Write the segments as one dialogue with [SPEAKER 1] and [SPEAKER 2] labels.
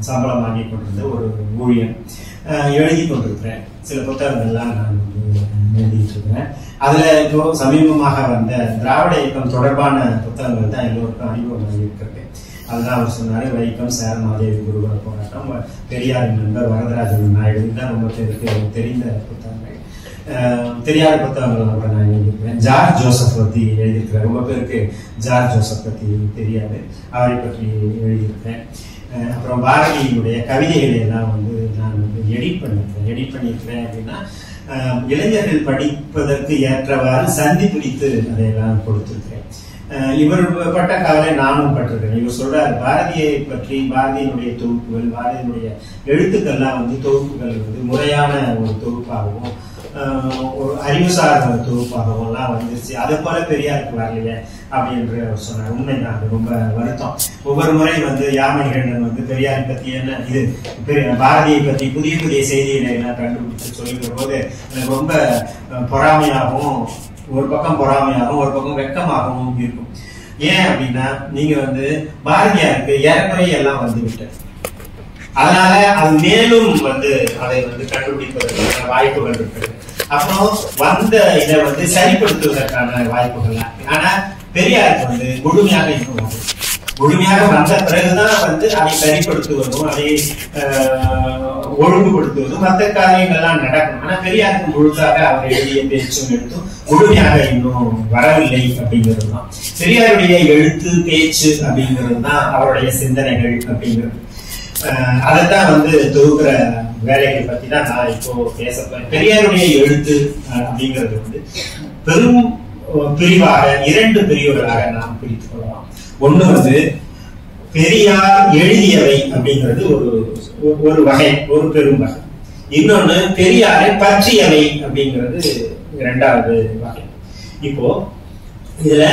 [SPEAKER 1] சம்பளம் வாங்கி கொண்டிருந்த ஒரு ஊழியன். எழுதி கொண்டிருக்கிறேன். சில புத்தகங்கள்லாம் நான் எழுதிட்டு இருக்கிறேன். அதுல இப்போ சமீபமாக வந்த திராவிட இயக்கம் தொடர்பான புத்தகங்கள் தான் எல்லோருக்கும் அறிமுகமாக இருக்கிறது. அதுதான் அவர் சொன்னாரு, வைக்கம், சேர் மாதேவி குருகுல போராட்டம், பெரியாரின் நண்பர் வரதராஜன் நாயுடு தான் ரொம்ப பேருக்கு தெரிந்த புத்தகங்கள். தெரியாத புத்தகங்கள் கூட நான் எழுதியிருக்கிறேன். ஜார்ஜ் ஜோசப் பத்தி எழுதியிருக்கிறேன். ரொம்ப பேருக்கு ஜார்ஜ் ஜோசப் பத்தி தெரியாது, அவரை பற்றி எழுதியிருக்கிறேன். அப்புறம் பாரதியினுடைய கவிதைகளை எல்லாம் நான் எடிட் பண்ணியிருக்கிறேன் அப்படின்னா இளைஞர்கள் படிப்பதற்கு ஏற்றவாறு சந்தி பிடித்து அதையெல்லாம் கொடுத்திருக்கிறேன். இவர் பட்ட கவலை நானும் பட்டிருக்கிறேன். இவர் சொல்றாரு, பாரதியை பற்றி பாரதியினுடைய தொகுப்புகள், பாரதியினுடைய எழுத்துக்கள்லாம் தொகுப்புகள் முறையான ஒரு தொகுப்பாகவும் ஒரு அறிவுசார் தொகுப்பாகவும் எல்லாம் வந்துருச்சு. அதை போல பெரியாருக்கு வரலையே அப்படின்னு அவர் சொன்னார். உண்மைதான், அது ரொம்ப வருத்தம். ஒவ்வொரு முறை யாமணிகண்டன் பெரியாரை பத்தி என்ன இது பாரதியை பற்றி புதிய புதிய செய்திகளை எல்லாம் கண்டுபிடிச்சு சொல்லுகிற போது எனக்கு ரொம்ப பொறாமையாகவும், ஒரு பக்கம் பொறாமையாகவும் ஒரு பக்கம் வெக்கமாகவும் இருக்கும். ஏன் அப்படின்னா நீங்க பாரதியாருக்கு ஏறக்குறைய எல்லாம் வந்துவிட்டது. அதனால அது மேலும் அதை கண்டுபிடிப்பதற்கான வாய்ப்புகள் இருக்கிறது. அப்புறம் இதை சரிப்படுத்துவதற்கான வாய்ப்புகள். ஆனா பெரியாருக்கு முழுமையாக வந்த பிறகுதான் அதை சரிப்படுத்துவதும் அதை ஒழுங்குபடுத்துவதும் மற்ற காரியங்கள்லாம் நடக்கும். ஆனா பெரியாருக்கு முழுக்காக அவர் எழுதிய பேச்சும் எழுத்தும் முழுமையாக இன்னும் வரவில்லை அப்படிங்கிறது தான். பெரியாருடைய எழுத்து பேச்சு அப்படிங்கிறது தான் அவருடைய சிந்தனைகள் அப்படிங்கிறது. அதைத்தான் தொகுக்கிற வேலைகளை பத்தி தான் நான் இப்போ பேச போறேன். பெரியாருடைய எழுத்து அப்படிங்கிறது பெரும் பிரிவாக 2 பிரிவுகளாக நாம் பிரித்துக் கொள்ளலாம். ஒண்ணு பெரியார் எழுதியவை அப்படிங்கிறது ஒரு வகை, ஒரு பெரும் வகை. இன்னொன்னு பெரியாரை பற்றியவை அப்படிங்கிறது 2வது வகை. இப்போ இதுல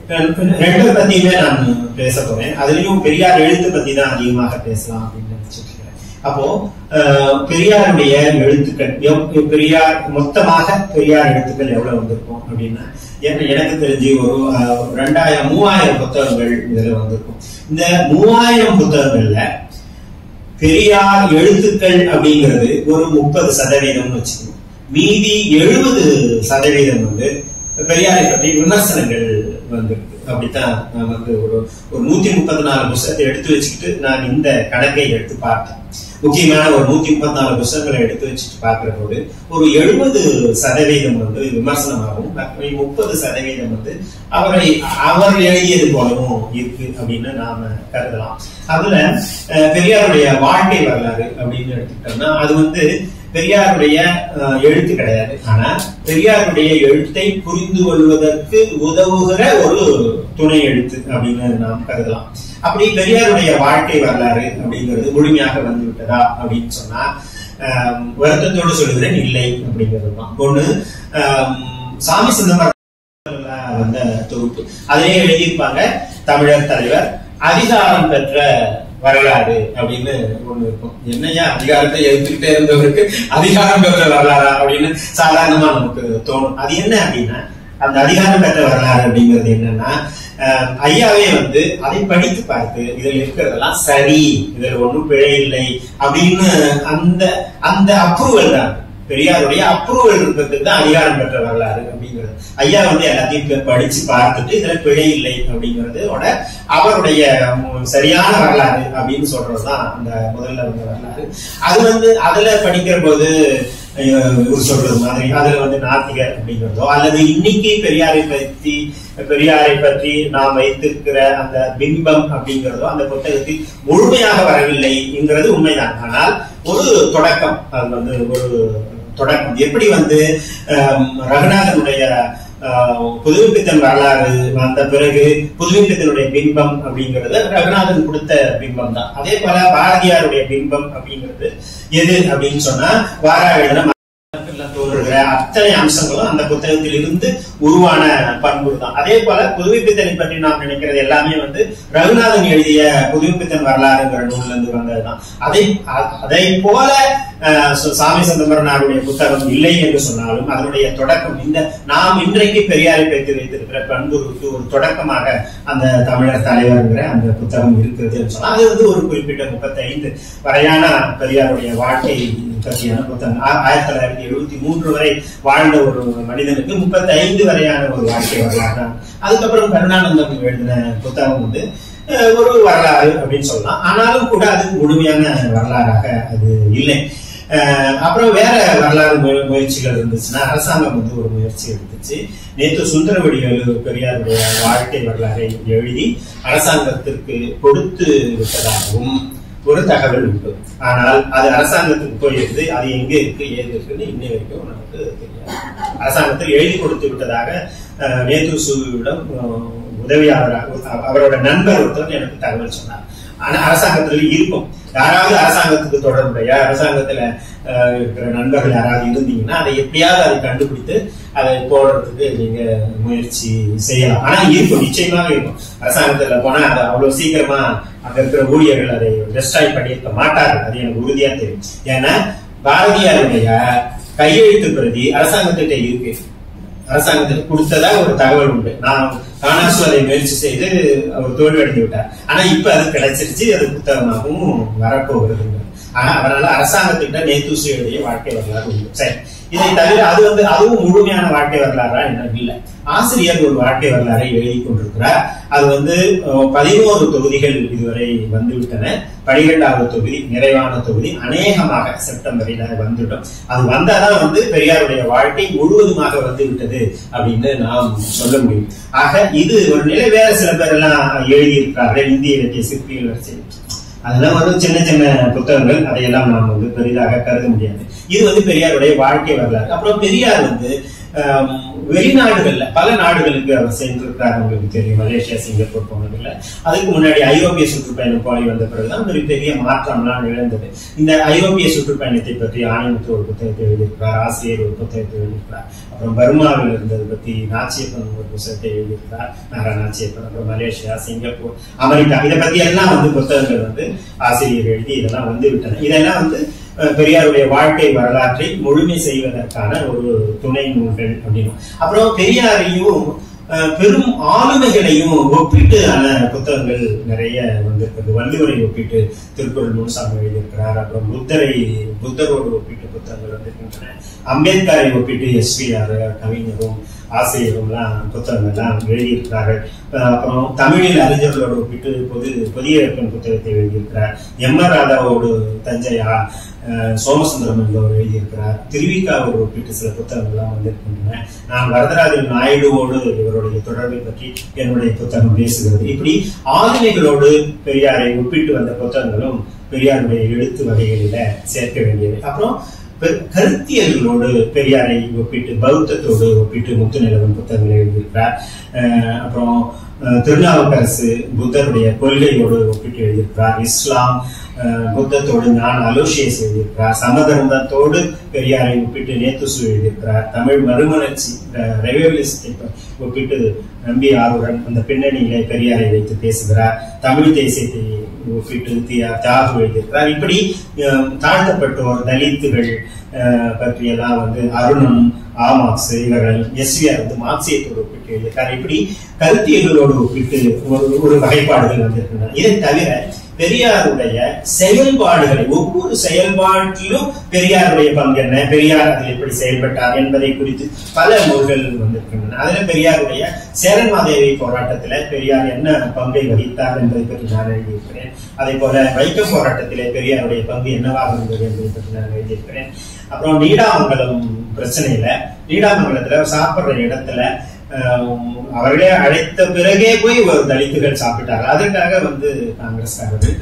[SPEAKER 1] 2 பத்தியுமே நான் பேச போறேன். அதுலயும் பெரியார் எழுத்து பத்தி தான் அதிகமாக பேசலாம் அப்படின்னு நினைச்சிட்டு இருக்கேன். அப்போ பெரியாருடைய எழுத்துக்கள், பெரியார் மொத்தமாக பெரியார் எழுத்துக்கள் எவ்வளவு வந்திருக்கும் அப்படின்னா எனக்கு தெரிஞ்சு ஒரு 3000 புத்தகங்கள் இதுல வந்திருக்கும். இந்த 3000 புத்தகங்கள்ல பெரியார் எழுத்துக்கள் அப்படிங்கிறது ஒரு 30% வச்சுக்கணும். மீதி 70% பெரியாரை பற்றி விமர்சனங்கள் வந்திருக்கு. அப்படித்தான் நான் ஒரு 134 புத்தகத்தை எடுத்து வச்சுக்கிட்டு நான் இந்த கணக்கை எடுத்து பார்த்தேன். முக்கியமான ஒரு 134 புத்தகங்களை எடுத்து வச்சுட்டு பார்க்கிற போது ஒரு 70% விமர்சனமாகவும் 30% அவர் எழுதியது போலவும் இருக்கு அப்படின்னு நாம கருதலாம். அதுல பெரியாருடைய வாழ்க்கை வரலாறு அப்படின்னு எடுத்துக்கிட்டோம்னா அது பெரியாருடைய எழுத்து கிடையாது. ஆனா பெரியாருடைய எழுத்தை புரிந்து கொள்வதற்கு உதவுகிற ஒரு துணை எழுத்து அப்படின்னு நாம் கருதலாம். அப்படி பெரியாருடைய வாழ்க்கை வரலாறு அப்படிங்கிறது முழுமையாக வந்து விட்டதா அப்படின்னு சொன்னா வருத்தத்தோடு சொல்லுகிறேன், இல்லை அப்படிங்கிறது தான். ஒண்ணு சாமி சிதம்பரம் வந்த தொகுப்பு, அதிலே எழுதியிருப்பாங்க தமிழர் தலைவர் அதிகாரம் பெற்ற வரலாறு அப்படின்னு ஒண்ணு இருக்கும். என்னையா அதிகாரத்தை எதிர்த்துக்கிட்டே இருந்தவருக்கு அதிகாரம் பெற்ற வரலாறா அப்படின்னு சாதாரணமா நமக்கு தோணும். அது என்ன அப்படின்னா அந்த அதிகாரம் பெற்ற வரலாறு அப்படிங்கிறது என்னன்னா ஐயாவே அதை படித்து பார்த்து இதுல இருக்கிறதெல்லாம் சரி, இதுல ஒண்ணும் பிழை இல்லை அப்படின்னு அந்த அப்ரூவல் தான், பெரியாருடைய அப்ரூவல் இருக்கிறதுக்கு தான் அதிகாரம் பெற்ற வரலாறு அப்படிங்கிறது. ஐயா எல்லாத்தையும் படிச்சு பார்த்துட்டு இதுல பிழை இல்லை அப்படிங்கிறது அவருடைய சரியான வரலாறு அப்படின்னு சொல்றதுதான் அந்த முதல்ல வந்த வரலாறு. அது அதுல படிக்கிற போது சொல்றது மாதிரி அதுல நாத்திகர் அப்படிங்கிறதோ அல்லது இன்னைக்கு பெரியாரை பற்றி நாம் வைத்திருக்கிற அந்த பிம்பம் அப்படிங்கிறதோ அந்த புத்தகத்தில் முழுமையாக வரவில்லை என்கிறது உண்மைதான். ஆனால் ஒரு தொடக்கம், அது ஒரு தொடக்கம். எப்படி ரகுநாதனுடைய புதுமைப்பித்தன் வரலாறு வந்த பிறகு புதுமைப்பித்தனுடைய பிம்பம் அப்படிங்கிறது ரகுநாதன் கொடுத்த பிம்பம் தான். அதே போல பாரதியாருடைய பிம்பம் அப்படிங்கிறது எது அப்படின்னு சொன்னா வாராயணம் தோன்றுகிற அத்தனை அம்சங்களும் அந்த புத்தகத்தில் இருந்து உருவான பண்புகள் தான். அதே போல புதுமைப்பித்தனை பற்றி நாம் நினைக்கிறது எல்லாமே ரகுநாதன் எழுதிய புதுமைப்பித்தன் வரலாறுங்கிற நூல்ல இருந்து வந்ததுதான். அதை போல சாமி சிதம்பரனாருடைய புத்தகம் இல்லை என்று சொன்னாலும் அதனுடைய தொடக்கம் இந்த நாம் இன்றைக்கு பெரியாரை பேசி வைத்திருக்கிற பண்புகளுக்கு ஒரு தொடக்கமாக அந்த தமிழர் தலைவர்ங்கிற அந்த புத்தகம் இருக்கிறது என்று சொன்னா அது ஒரு குறிப்பிட்ட 35 வரையான பெரியாருடைய வாழ்க்கை பற்றியான புத்தகம். 1973 வரை வாழ்ந்த ஒரு மனிதனுக்கு 35 வரையான ஒரு வாழ்க்கை வரலாறு தான். அதுக்கப்புறம் கருணானந்தம் எழுதின புத்தகம் ஒரு வரலாறு அப்படின்னு சொல்லலாம். ஆனாலும் கூட அது முழுமையான வரலாறாக அது இல்லை. அப்புறம் வேற வரலாறு முயற்சிகள் இருந்துச்சுன்னா அரசாங்கம் ஒரு முயற்சி எடுத்துச்சு. நேற்று சுந்தரவடிவேலு பெரியாருடைய வாழ்க்கை வரலாறை எழுதி அரசாங்கத்திற்கு கொடுத்து விட்டதாகவும் ஒரு தகவல் உண்டு. ஆனால் அது அரசாங்கத்துக்கு போயிருந்து அது எங்க இருக்கு ஏது இருக்குன்னு இன்னை வரைக்கும் நமக்கு தெரியாது. அரசாங்கத்தில் எழுதி கொடுத்து விட்டதாக நேத்துசுவிடம் உதவியாளராக அவரோட நண்பர் ஒருத்தர் எனக்கு தகவல் சொன்னார். ஆனா அரசாங்கத்துல இருக்கும். யாராவது அரசாங்கத்துக்கு தொடர்புடைய அரசாங்கத்துல இருக்கிற நண்பர்கள் யாராவது இருந்தீங்கன்னா அதை எப்படியாவது அதை கண்டுபிடித்து அதை போடுறதுக்கு நீங்க முயற்சி செய்யலாம். ஆனா இருக்கும், நிச்சயமாக இருக்கும். அரசாங்கத்துல போனா அதை அவ்வளவு சீக்கிரமா அங்க இருக்கிற ஊழியர்கள் அதை டெஸ்ட்ராய் பண்ணியிருக்க மாட்டார்கள். அது எனக்கு உறுதியா தெரியும். ஏன்னா பாரதியாருடைய கையெழுத்து பிரதி அரசாங்கத்திட்ட இருக்கு. அரசாங்கத்துக்கு கொடுத்ததா ஒரு தகவல் உண்டு. நான் காணாசுவதை முயற்சி செய்து அவர் தோல்வியடைந்து விட்டார். ஆனா இப்ப அது கிடைச்சிருச்சு. அது புத்தகமாகவும் வரப்போகிறது. ஆனா அதனால அரசாங்கத்திட்ட நேத்துசுடைய வாழ்க்கை வரலாறு உண்டு. சரி, இதை தவிர அதுவும் முழுமையான வாழ்க்கை வரலாறா என்ன இல்லை. ஆசிரியர் ஒரு வாழ்க்கை வரலாறை எழுதி கொண்டிருக்கிறார். அது 11 தொகுதிகள் இதுவரை வந்துவிட்டன. 12வது தொகுதி நிறைவான தொகுதி அநேகமாக செப்டம்பரில் வந்துவிடும். அது வந்தாதான் பெரியாருடைய வாழ்க்கை முழுவதுமாக வந்து விட்டது அப்படின்னு நாம் சொல்ல முடியும். ஆக இது ஒரு நிலை. வேற சில பேர் எல்லாம் எழுதியிருக்கிறார்கள். இந்திய இலக்கிய சிற்பிகள் வரிசை அதெல்லாம் சின்ன சின்ன புத்தகங்கள். அதையெல்லாம் நாம் பெரிதாக கருத முடியாது. இது பெரியாருடைய வாழ்க்கை வரலாறு. அப்புறம் பெரியார் வெளிநாடுகள்ல பல நாடுகளுக்கு அவர் சென்றிருக்கிறார். உங்களுக்கு தெரியும், மலேசியா, சிங்கப்பூர் போனதில்ல. அதுக்கு முன்னாடி ஐரோப்பிய சுற்றுப்பயணம் போய் வந்த பிறகுதான் ஒரு பெரிய மாற்றம்லாம் நிகழ்ந்தது. இந்த ஐரோப்பிய சுற்றுப்பயணத்தை பற்றி ஆணையத்து ஒரு புத்தகத்தை எழுதியிருக்கிறார். ஆசிரியர் ஒரு புத்தகத்தை எழுதியிருக்கிறார். அப்புறம் பர்மாவில் இருந்தது பத்தி நாச்சியப்பன் ஒரு புத்தகத்தை எழுதியிருக்கிறார். நாரா நாச்சியப்பன். அப்புறம் மலேசியா, சிங்கப்பூர், அமெரிக்கா, இதை பத்தி எல்லாம் புத்தகங்கள் ஆசிரியர் எழுதி இதெல்லாம் விட்டன. இதெல்லாம் பெரியாருடைய வாழ்க்கை வரலாற்றை முழுமை செய்வதற்கான ஒரு துணை நூல்கள் அப்படின்னு. அப்புறம் பெரியாரையும் பெரும் ஆளுமைகளையும் ஒப்பிட்டு புத்தகங்கள் நிறைய வந்திருக்கிறது. வள்ளுவரை ஒப்பிட்டு திருக்குறள் முனுசாமி எழுதியிருக்கிறார். அப்புறம் புத்தரோடு ஒப்பிட்டு புத்தகங்கள் வந்திருக்கின்றன. அம்பேத்கரை ஒப்பிட்டு எஸ்பிஆர் கவிஞரும் ஆசிரியரும் எல்லாம் புத்தகங்கள்லாம் எழுதியிருக்கிறார்கள். அப்புறம் தமிழில் அறிஞர்களோடு ஒப்பிட்டு புதிய புத்தகத்தை எழுதியிருக்கிறார். எம்.ஆர். ராதாவோடு தஞ்சையா சோமசுந்தரம் என்பவர் எழுதியிருக்கிறார். திருவிக்காவோடு ஒப்பிட்டு சில புத்தகங்கள்லாம் வந்திருக்கின்றன. நான் வரதராஜன் நாயுடுவோடு இவருடைய தொடர்பை பற்றி என்னுடைய புத்தகம் பேசுகிறது. இப்படி ஆளுமைகளோடு பெரியாரை ஒப்பிட்டு வந்த புத்தகங்களும் பெரியாருடைய எழுத்து வகைகளில சேர்க்க வேண்டியது. அப்புறம் கருத்தியல்களோடு பெரியாரை ஒப்பிட்டு பௌத்தத்தோடு ஒப்பிட்டு முத்துநிலவன் புத்தகங்களை எழுதியிருக்கிறார். அப்புறம் திருநாவுக்கரசு புத்தருடைய கொள்கையோடு ஒப்பிட்டு எழுதியிருக்கிறார். இஸ்லாம் புத்தத்தோடு நான் அலோசியஸ் எழுதியிருக்கிறார். சமதர்மத்தோடு பெரியாரை ஒப்பிட்டு நேத்துசு எழுதியிருக்கிறார். தமிழ் மறுமலர்ச்சி ரெவல்யூஷனை ஒப்பிட்டு நம்பி ஆறுடன் அந்த பின்னணியிலே பெரியாரை வைத்து பேசுகிறார். தமிழ் தேசியத்தை ஒப்பிட்டு தியாகு எழுதியிருக்கிறார். இப்படி தாழ்த்தப்பட்டோர் தலித்துகள் பற்றியெல்லாம் அருணம் ஆமாக்ஸ் இவர்கள் எஸ்விஆர் மார்க்சியத்தோடு ஒப்பிட்டு எழுதியிருக்கிறார். இப்படி கருத்தியல்களோடு ஒப்பிட்டு ஒரு வகைப்பாடுகள் வந்திருக்கின்றன. இதை தவிர பெரியாருடைய செயல்பாடுகளை ஒவ்வொரு செயல்பாட்டிலும் பெரியாருடைய பங்கு என்ன, பெரியார் அதில் எப்படி செயல்பட்டார் என்பதை குறித்து பல நூல்கள் வந்திருக்கின்றன. அதுல பெரியாருடைய சேரன்மாதேவி போராட்டத்தில பெரியார் என்ன பங்கை வகித்தார் என்பதை பற்றி நான் எழுதியிருக்கிறேன். அதே போல வைக்கம் போராட்டத்திலே பெரியாருடைய பங்கு என்னவாக இருந்தது என்பதை பற்றி நான் எழுதியிருக்கிறேன். அப்புறம் நீடாமங்கலம் பிரச்சனையில நீடாமங்கலத்துல சாப்பிடுற இடத்துல அவர்களே அழைத்த பிறகே போய் ஒரு தலித்துகள் சாப்பிட்டார்கள். அதற்காக காங்கிரஸ்காரர்கள்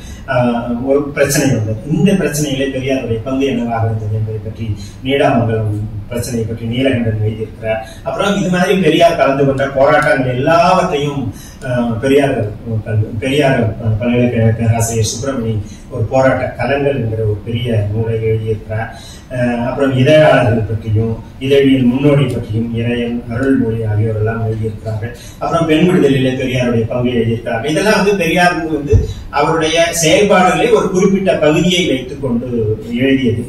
[SPEAKER 1] ஒரு பிரச்சனை வந்தது. இந்த பிரச்சனையிலே பெரியாருடைய பங்கு என்னவாக இருந்தது என்பதை பற்றி நீடாமங்கலம் பிரச்சனையை பற்றி நீலகண்டன் எழுதியிருக்கிறார். அப்புறம் இது மாதிரி பெரியார் கலந்து கொண்ட போராட்டங்கள் எல்லாவற்றையும் பெரியார் பல்கலைக்கழக பேராசிரியர் சுப்பிரமணி ஒரு போராட்ட கலங்கள் என்கிற ஒரு பெரிய நூலை எழுதியிருக்கிறார். அப்புறம் இதழாளர்கள் பற்றியும் இதழியல் முன்னோடி பற்றியும் இறையன் அருள்மொழி ஆகியோர் எல்லாம் எழுதியிருக்கிறார்கள். அப்புறம் பெண் விடுதலையில பெரியாருடைய பங்கை எழுதியிருக்கிறார்கள். இதெல்லாம் பெரியாருக்கு அவருடைய செயல்பாடுகளை ஒரு குறிப்பிட்ட பகுதியை வைத்துக் கொண்டு எழுதியது.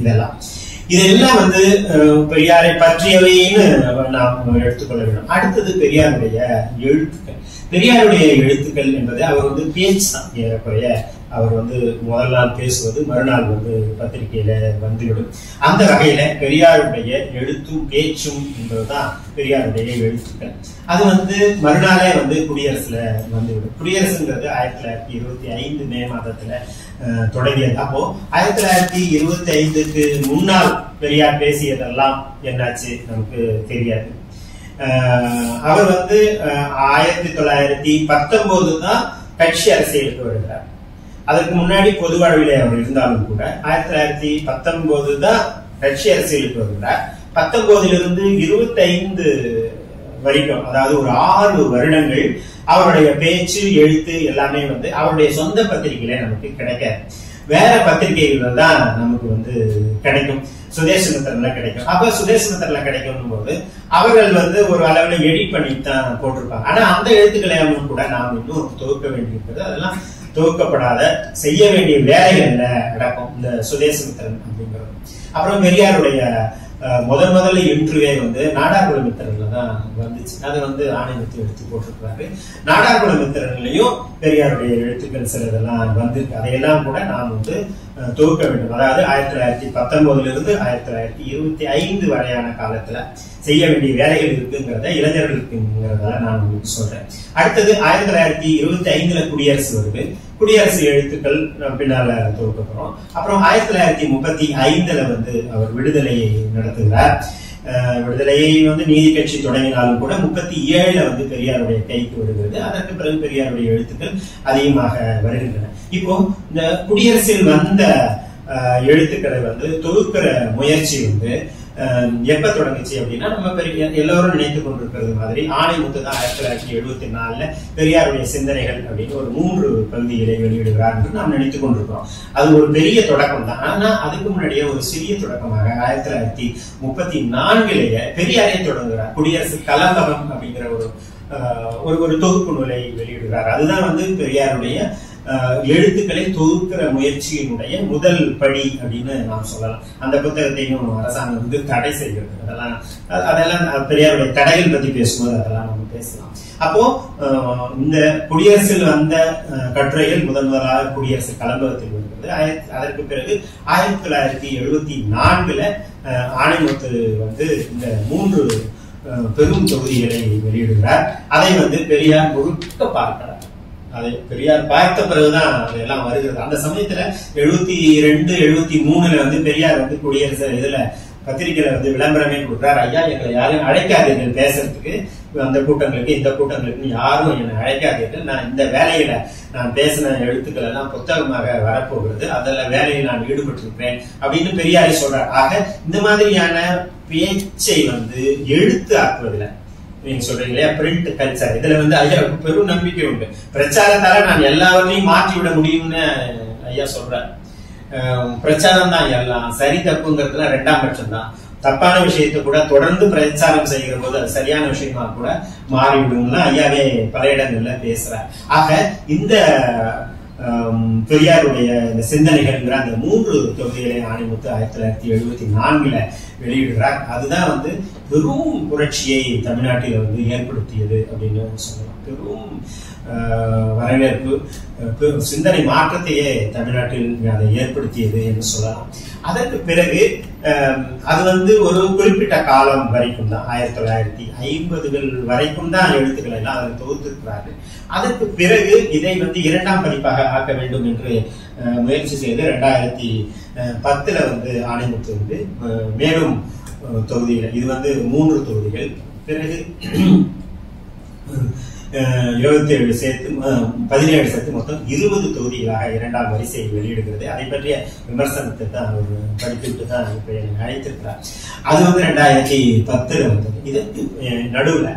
[SPEAKER 1] இதெல்லாம் பெரியாரை பற்றியவைன்னு நாம் எடுத்துக்கொள்ள வேண்டும். அடுத்தது பெரியாருடைய எழுத்துக்கள். பெரியாருடைய எழுத்துக்கள் என்பது அவர் பேச்சு தான். ஏறக்குறைய அவர் முதல் நாள் பேசுவது மறுநாள் பத்திரிகையில வந்துவிடும். அந்த வகையில பெரியாருடைய எழுத்தும் பேச்சும் என்பதுதான் பெரியாருடைய எழுத்துக்கள். அது மறுநாளே குடியரசுல வந்துவிடும். குடியரசுங்கிறது 1925 மே மாதத்துல தொடங்கியது. அப்போ 1925க்கு முன்னால் பெரியார் பேசியதெல்லாம் என்னாச்சு நமக்கு தெரியாது. அவர் 1919 தான் கட்சி அரசியலுக்கு வருகிறார். அதற்கு முன்னாடி பொது வாழ்விலே அவர் இருந்தாலும் கூட 1919 தான் கட்சி அரசியலுக்கு வருகிறார். 19 25 வரைக்கும், அதாவது ஒரு 6 வருடங்கள் அவருடைய பேச்சு எழுத்து எல்லாமே அவருடைய சொந்த பத்திரிகையில நமக்கு கிடைக்காது. வேற பத்திரிகைகள் தான் நமக்கு கிடைக்கும். சுதேசமித்திரன்ல கிடைக்கும். அப்ப சுதேசமித்திரன்ல கிடைக்கும் போது அவர்கள் ஒரு அளவுல எடிட் பண்ணி தான் போட்டிருப்பாங்க. ஆனா அந்த எழுத்துக்களை கூட நாம் இன்னும் தொகுக்க வேண்டியிருக்கிறது. அதெல்லாம் தொகுக்கப்படாத செய்ய வேண்டிய வேலைகள்ல நடக்கும் இந்த சுதேசமித்திரன் அப்படிங்கிறது. அப்புறம் பெரியாருடைய முதல்ல இன்றுவே நாடார்குலமித்திரன்ல தான் வந்துச்சு. அதை ஆணையத்து எடுத்து போட்டிருக்கிறாரு. நாடார்குலமித்திரன்லயும் பெரியாருடைய எழுத்துக்கள் சிலதெல்லாம் வந்திருக்கு. அதையெல்லாம் கூட நாம் தொகுக்க வேண்டும். அதாவது 1919 1925 வரையான காலத்துல செய்ய வேண்டிய வேலைகள் இருக்குங்கிறத இளைஞர்களுக்குங்கிறத நான் உங்களுக்கு சொல்றேன். அடுத்தது 1925 குடியரசு வருது. குடியரசு எழுத்துக்கள் பின்னால தொகுக்கப்படும். அப்புறம் 1935 அவர் விடுதலையை நடத்துகிறார். விடுதலையை நீதி கட்சி தொடங்கினாலும் கூட 37 பெரியாருடைய கைக்கு வருகிறது. அதற்கு பிறகு பெரியாருடைய எழுத்துக்கள் அதிகமாக வருகின்றன. இப்போ இந்த குடியரசில் வந்த எழுத்துக்களை தொகுக்கிற முயற்சி எப்ப தொடங்குச்சு அப்படின்னா, நம்ம எல்லாரும் நினைத்துக் கொண்டிருக்கிறது மாதிரி ஆணைமுத்து தான் 1974 பெரியாருடைய சிந்தனைகள் அப்படின்னு ஒரு 3 பகுதிகளை வெளியிடுகிறார் என்று நாம் நினைத்துக் கொண்டிருக்கிறோம். அது ஒரு பெரிய தொடக்கம் தான். ஆனா அதுக்கு முன்னாடியே ஒரு சிறிய தொடக்கமாக 1934 பெரியாரே தொடங்குகிறார். குடியரசு கலம்பகம் அப்படிங்கிற ஒரு தொகுப்பு நூலை வெளியிடுகிறார். அதுதான் பெரியாருடைய எழுத்துக்களை தொகுக்கிற முயற்சியினுடைய முதல் படி அப்படின்னு நாம் சொல்லலாம். அந்த புத்தகத்தையும் அரசாங்கம் தடை செய்கிறது. அதெல்லாம் பெரியாருடைய தடைகள் பத்தி பேசும்போது அதெல்லாம் நம்ம பேசலாம். அப்போ இந்த குடியரசில் வந்த கட்டுரைகள் முதலாக குடியரசு கலம்பகத்தில் வருகிறது. அதற்கு பிறகு 1974 ஆணைமுத்து இந்த 3 பெரும் தொகுதிகளை வெளியிடுகிறார். அதை பெரியார் முழுக்க பார்க்கிறார். அதை பெரியார் பார்த்த பிறகுதான் அதெல்லாம் வருகிறது. அந்த சமயத்துல 72 73 பெரியார் குடியரசு இதுல பத்திரிகையில விளம்பரமே கொடுக்குறாரு. ஐயா, எங்களை யாரும் அழைக்காதீர்கள் பேசுறதுக்கு, அந்த கூட்டங்களுக்கு இந்த கூட்டங்களுக்கு யாரும் என்னை அழைக்காதீர்கள். நான் இந்த வேலையில நான் பேசின எழுத்துக்கள் எல்லாம் புத்தகமாக வரப்போகிறது. அதுல வேலையில் நான் ஈடுபட்டிருப்பேன் அப்படின்னு பெரியாரை சொல்றார். ஆக இந்த மாதிரியான பேச்சை எழுத்து ஆக்குவதில்லை. நீங்க சொல்றீங்களே பிரிண்ட் கல்ச்சர், இதுல ஐயாவுக்கு பெரும் நம்பிக்கை உண்டு. பிரச்சாரத்தால நான் எல்லாவற்றையும் மாற்றி விட முடியும்னு ஐயா சொல்றாரு. பிரச்சாரம் தான் எல்லாம், சரி தப்புங்கிறதுல 2ஆம் பட்சம் தான். தப்பான விஷயத்தை கூட தொடர்ந்து பிரச்சாரம் செய்கிற போது அது சரியான விஷயமா கூட மாறிவிடும் ஐயாவே பல இடங்கள்ல பேசுறார். ஆக இந்த பெரியாருடைய இந்த சிந்தனைகள்ங்கிற அந்த 3 தொகுதிகளை ஆணைமுத்து 1974 வெளியிடுகிறார். அதுதான் பெரும் புரட்சியை தமிழ்நாட்டில் ஏற்படுத்தியது அப்படின்னு சொல்லலாம். பெரும் வரவேற்பு, சிந்தனை மாற்றத்தையே தமிழ்நாட்டில் அதை ஏற்படுத்தியது என்று சொல்லலாம். அதற்கு பிறகு அது ஒரு குறிப்பிட்ட காலம் வரைக்கும் தான், 1950கள் வரைக்கும் தான் எழுத்துக்களை எல்லாம் அதில் தொகுத்திருக்கிறார்கள். அதற்கு பிறகு இதை 2ஆம் பதிப்பாக ஆக்க வேண்டும் என்று முயற்சி செய்து 2010 ஆணைமுத்து மேலும் தொகுதிகள், இது 3 தொகுதிகள். பிறகு 27 சேர்த்து 17 சேர்த்து மொத்தம் 20 தொகுதிகளாக 2ஆம் வரிசை வெளியிடுகிறது. அதை பற்றிய விமர்சனத்தை தான் அவர் படித்துவிட்டு தான் இப்ப அழைத்திருக்கிறார். அது வந்து 2010 வந்தது. இதற்கு நடுவுல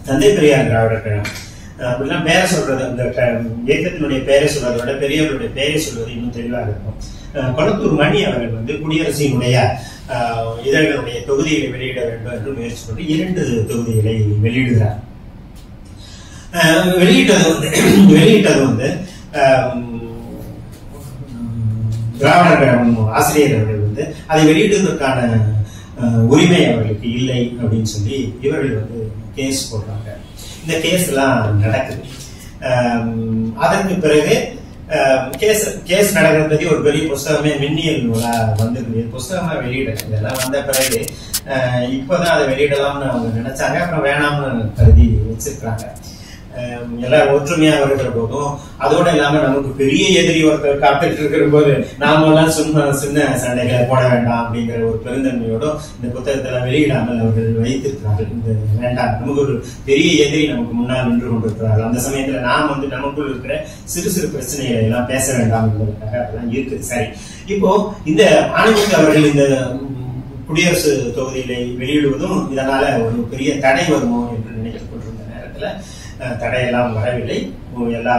[SPEAKER 1] தந்தை பெரியார் திராவிடர் கழகம் அப்படிலாம் பேரை சொல்றது, அந்த இயக்கத்தினுடைய பெயரை சொல்றதை விட பெரியவர்களுடைய பெயரை சொல்வது இன்னும் தெளிவாக இருக்கும். கொளத்தூர் மணி அவர்கள் வந்து குடியரசினுடைய இதழ்களுடைய தொகுதிகளை வெளியிட வேண்டும் என்று முயற்சி பண்ணி 2 தொகுதிகளை வெளியிடுகிறார். வெளியிட்டது வந்து திராவிடர் கழகம் ஆசிரியர் அவர்கள் வந்து அதை வெளியிடுவதற்கான உரிமை அவர்களுக்கு இல்லை அப்படின்னு சொல்லி இவர்கள் வந்து கேஸ் போடுறாங்க. இந்த கேஸ் எல்லாம் நடக்குது. அதற்கு பிறகு கேஸ் நடக்கிறது பத்தி ஒரு பெரிய புஸ்தகமே மின்னியல் நூலா வந்து புஸ்தகமா வெளியிட இதெல்லாம் வந்த பிறகு இப்பதான் அதை வெளியிடலாம்னு அவங்க நினைச்சாங்க. அப்புறம் வேணாம்னு கருதி வச்சிருக்காங்க. எல்லாம் ஒற்றுமையா இருக்கிற போதும் அதோட இல்லாம நமக்கு பெரிய எதிரி ஒருத்தர் காத்துட்டு இருக்கிற போது நாம எல்லாம் சின்ன சண்டைகளை போட வேண்டாம் அப்படிங்கிற ஒரு பெருந்தன்மையோட இந்த புத்தகத்தை வெளியிடாமல் அவர்கள் வைத்திருக்கிறார்கள். இந்த வேண்டாம், நமக்கு ஒரு பெரிய எதிரி நமக்கு முன்னால் நின்று கொண்டிருக்கிறார்கள். அந்த சமயத்துல நாம் வந்து நமக்குள் இருக்கிற சிறு சிறு பிரச்சனைகளை எல்லாம் பேச வேண்டாம் என்பதற்காக அதெல்லாம் இருக்குது. சரி, இப்போ இந்த ஆணையத்துக்கு அவர்கள் இந்த குடியரசு தொகுதிகளை வெளியிடுவதும் இதனால ஒரு பெரிய தடை வருமோ என்று நினைத்துக் கொண்டிருந்த நேரத்துல தடையெல்லாம் வரவில்லை. எல்லா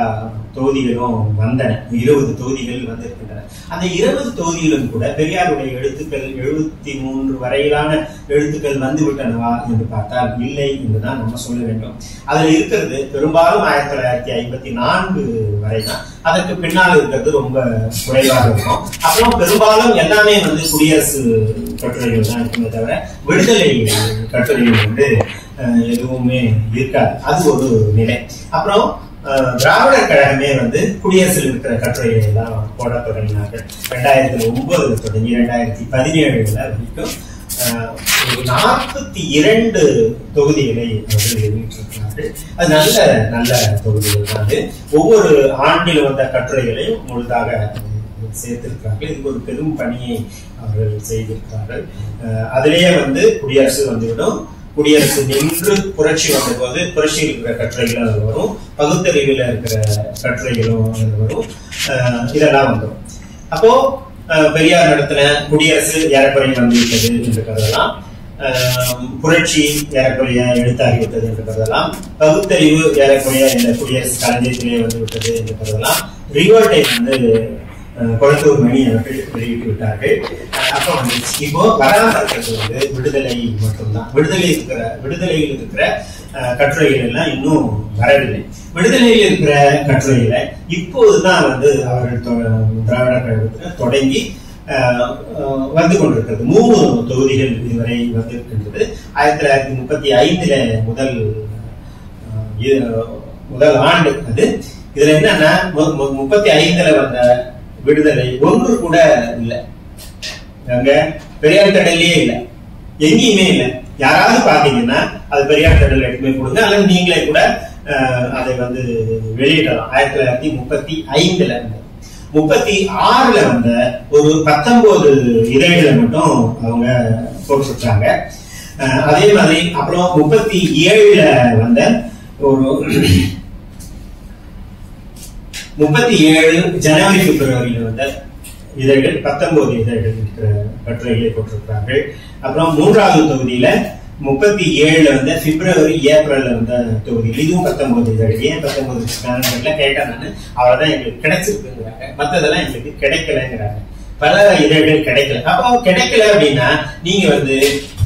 [SPEAKER 1] தொகுதிகளும் வந்தன. 20 தொகுதிகள் வந்திருக்கின்றன. அந்த 20 தொகுதிகளும் கூட பெரியாருடைய எழுத்துக்கள் 73 வரையிலான எழுத்துக்கள் வந்துவிட்டனவா என்று பார்த்தால் இல்லை என்றுதான் நம்ம சொல்ல வேண்டும். அதுல இருக்கிறது பெரும்பாலும் 1954 வரைதான். அதற்கு பின்னால் இருக்கிறது ரொம்ப குறைவாக இருக்கும். அப்புறம் பெரும்பாலும் எல்லாமே வந்து குடியரசு கட்டுரைகள் தான் இருக்குமே தவிர விடுதலை கட்டுரைகள் வந்து எதுவுமே இருக்காது. அது ஒரு நிலை. அப்புறம் திராவிடர் கழகமே வந்து குடியரசில் இருக்கிற கட்டுரைகளை எல்லாம் போட தொடங்கினார்கள். 2009 தொடங்கி 2017 வரைக்கும் 42 தொகுதிகளை அவர்கள் வெளியிட்டிருக்கிறார்கள். அது நல்ல தொகுதிகள் தான். ஒவ்வொரு ஆண்டில் வந்த கட்டுரைகளையும் முழுதாக சேர்த்திருக்கிறார்கள். இதுக்கு ஒரு பெரும் பணியை அவர்கள் செய்திருக்கிறார்கள். அதிலேயே வந்து குடியரசு வந்துவிடும். குடியரசு நின்று புரட்சி வந்த போது புரட்சியில் இருக்கிற கட்டுரைகளும் அதில் வரும், பகுத்தறிவில் இருக்கிற கட்டுரைகளும் அதில் வரும். இதெல்லாம் வந்துடும். அப்போ பெரியார் நடத்தின குடியரசு ஏறக்குறைய வந்துவிட்டது என்று கருதலாம். புரட்சி ஏறக்குறைய எழுத்தாகிவிட்டது என்று கருதலாம். பகுத்தறிவு ஏறக்குறைய இந்த குடியரசு களஞ்சியத்திலே வந்துவிட்டது என்று கருதலாம். ரிவோல்ட்டை வந்து கொளத்தூர் மணி அவர்கள் வெளியிட்டு விட்டார்கள். அப்ப வந்து இப்போ வராமல் இருக்கிறது வந்து விடுதலை மட்டும்தான். விடுதலையில் இருக்கிற கட்டுரைகள் எல்லாம் இன்னும் வரவில்லை. விடுதலையில் இருக்கிற கட்டுரைகளை இப்போதுதான் வந்து அவர்கள் திராவிடர் கழகத்தில் தொடங்கி வந்து கொண்டிருக்கிறது. 3 தொகுதிகள் இதுவரை வந்திருக்கின்றது. 1935 முதல் ஆண்டு அது. இதுல என்னன்னா 35 வந்த விடுதலை ஒன்று கூட இல்லை. அங்க பெரியார் திடல்லையே இல்லை, எங்கேயுமே இல்லை. யாராவது பாத்தீங்கன்னா அது பெரியார் திடல் எடுத்துமே கொடுங்க, அல்லது நீங்களே கூட அதை வந்து வெளியிடலாம். 1935 36 வந்த ஒரு 19 இதழ்களை மட்டும் அவங்க போட்டுருக்காங்க. அதே மாதிரி அப்புறம் 37 வந்த ஒரு 37 ஜனவரி பிப்ரவரியில வந்த இதழ்கள் 19 இதழ்கள் இருக்கிற கட்டுரைகளை போட்டிருக்கிறார்கள். அப்புறம் 3வது தொகுதியில 37 வந்த பிப்ரவரி ஏப்ரல்ல வந்த தொகுதிகள், இதுவும் 19 இதழ்கள். ஏன் 19 கேட்டா நானு அவ்வளவுதான் எங்களுக்கு கிடைச்சிருக்குங்கிறாங்க, மற்றதெல்லாம் எங்களுக்கு கிடைக்கலங்கிறாங்க. பல இதழ்கள் கிடைக்கல. அப்போ கிடைக்கல அப்படின்னா நீங்க வந்து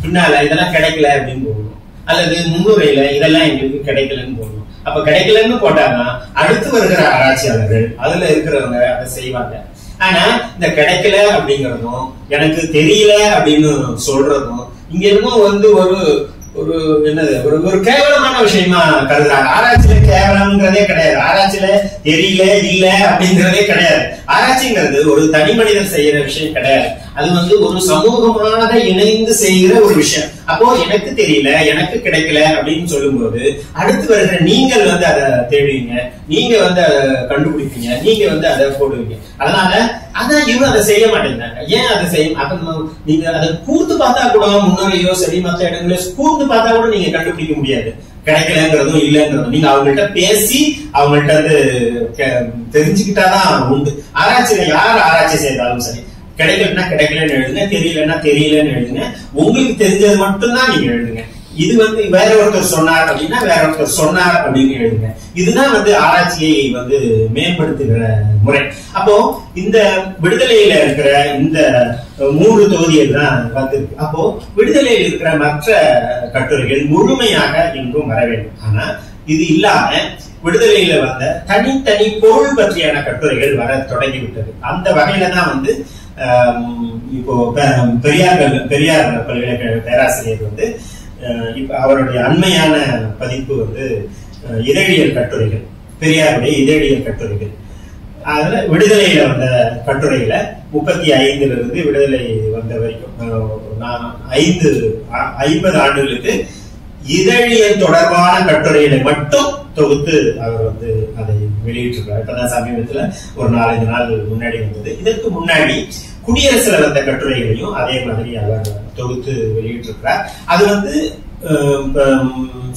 [SPEAKER 1] பின்னால இதெல்லாம் கிடைக்கல அப்படின்னு போடணும், அல்லது முன்னுரையில இதெல்லாம் எங்களுக்கு கிடைக்கலன்னு போடணும். அப்ப கிடைக்கலன்னு போட்டாங்கன்னா அடுத்து வருகிற ஆராய்ச்சியாளர்கள் அதுல இருக்கிறவங்க அதை செய்வாங்க. ஆனா இந்த கிடைக்கல அப்படிங்கறதும் எனக்கு தெரியல அப்படின்னு சொல்றதும் இங்க என்னமோ வந்து ஒரு ஒரு என்னது ஒரு கேவலமான விஷயமா கருதுறாங்க. ஆராய்ச்சியில கேவலம்ங்கிறதே கிடையாது. ஆராய்ச்சியில தெரியல இல்ல அப்படிங்கிறதே கிடையாது. ஆராய்ச்சிங்கிறது ஒரு தனி மனிதர் செய்யற விஷயம் கிடையாது. அது ஒரு சமூகமாக இணைந்து செய்கிற ஒரு விஷயம். அப்போ எனக்கு தெரியல, எனக்கு கிடைக்கல அப்படின்னு சொல்லும்போது அடுத்து வருகிற நீங்கள் அதை தேடுவீங்க, நீங்க அதை கண்டுபிடிப்பீங்க, நீங்க அதை போடுவீங்க. அதனால அதான் இவங்க அதை செய்ய மாட்டேங்கிறாங்க. ஏன் அதை செய்ய? நீங்க அதை கூர்ந்து பார்த்தா கூட முன்னோரையோ சரி மற்ற இடங்களோ கூர்ந்து பார்த்தா கூட நீங்க கண்டுபிடிக்க முடியாது. கிடைக்கலங்கிறதும் இல்லைங்கிறதும் நீங்க அவங்கள்ட்ட பேசி அவங்கள்ட்ட தெரிஞ்சுக்கிட்டாதான் உண்டு. ஆராய்ச்சியில யார் ஆராய்ச்சி செய்தாலும் சரி, கிடைக்கலன்னா கிடைக்கலன்னு எழுதுங்க, தெரியலன்னா தெரியலன்னு எழுதுங்க. உங்களுக்கு தெரிஞ்சது மட்டும்தான் நீங்க எழுதுங்க. இது வேற ஒருத்தர் சொன்னார் அப்படின்னா வேற ஒருத்தர் சொன்னார் அப்படின்னு எழுதுங்க. இதுதான் ஆராய்ச்சியை மேம்படுத்துகிற முறை. அப்போ இந்த விடுதலையில இருக்கிற இந்த 3 தொகுதிகள் தான் வந்திருக்கு. அப்போ விடுதலையில் இருக்கிற மற்ற கட்டுரைகள் முழுமையாக இன்றும் வர வேண்டும். ஆனா இது இல்லாம விடுதலையில வந்த தனித்தனி பொருள் பற்றியான கட்டுரைகள் வர தொடங்கிவிட்டது. அந்த வகையில தான் இப்போ பெரியார் பல்கலைக்கழக பேராசிரியர் இப்ப அவருடைய அண்மையான பதிப்பு இதழியல் கட்டுரைகள், பெரியாருடைய இதழியல் கட்டுரைகள். அதுல விடுதலையில வந்த கட்டுரையில 35 இருந்து விடுதலை வந்த வரைக்கும் 50 ஆண்டுகளுக்கு இதழியல் தொடர்பான கட்டுரைகளை மட்டும் தொகுத்து அவர் அதை வெளியிட்டிருக்கார். இப்பதான் சமீபத்துல ஒரு 4-5 நாள் முன்னாடி வந்தது. இதற்கு முன்னாடி குடியரசுல வந்த கட்டுரைகளையும் அதே மாதிரி அவர் தொகுத்து வெளியிட்டிருக்கிறார். அது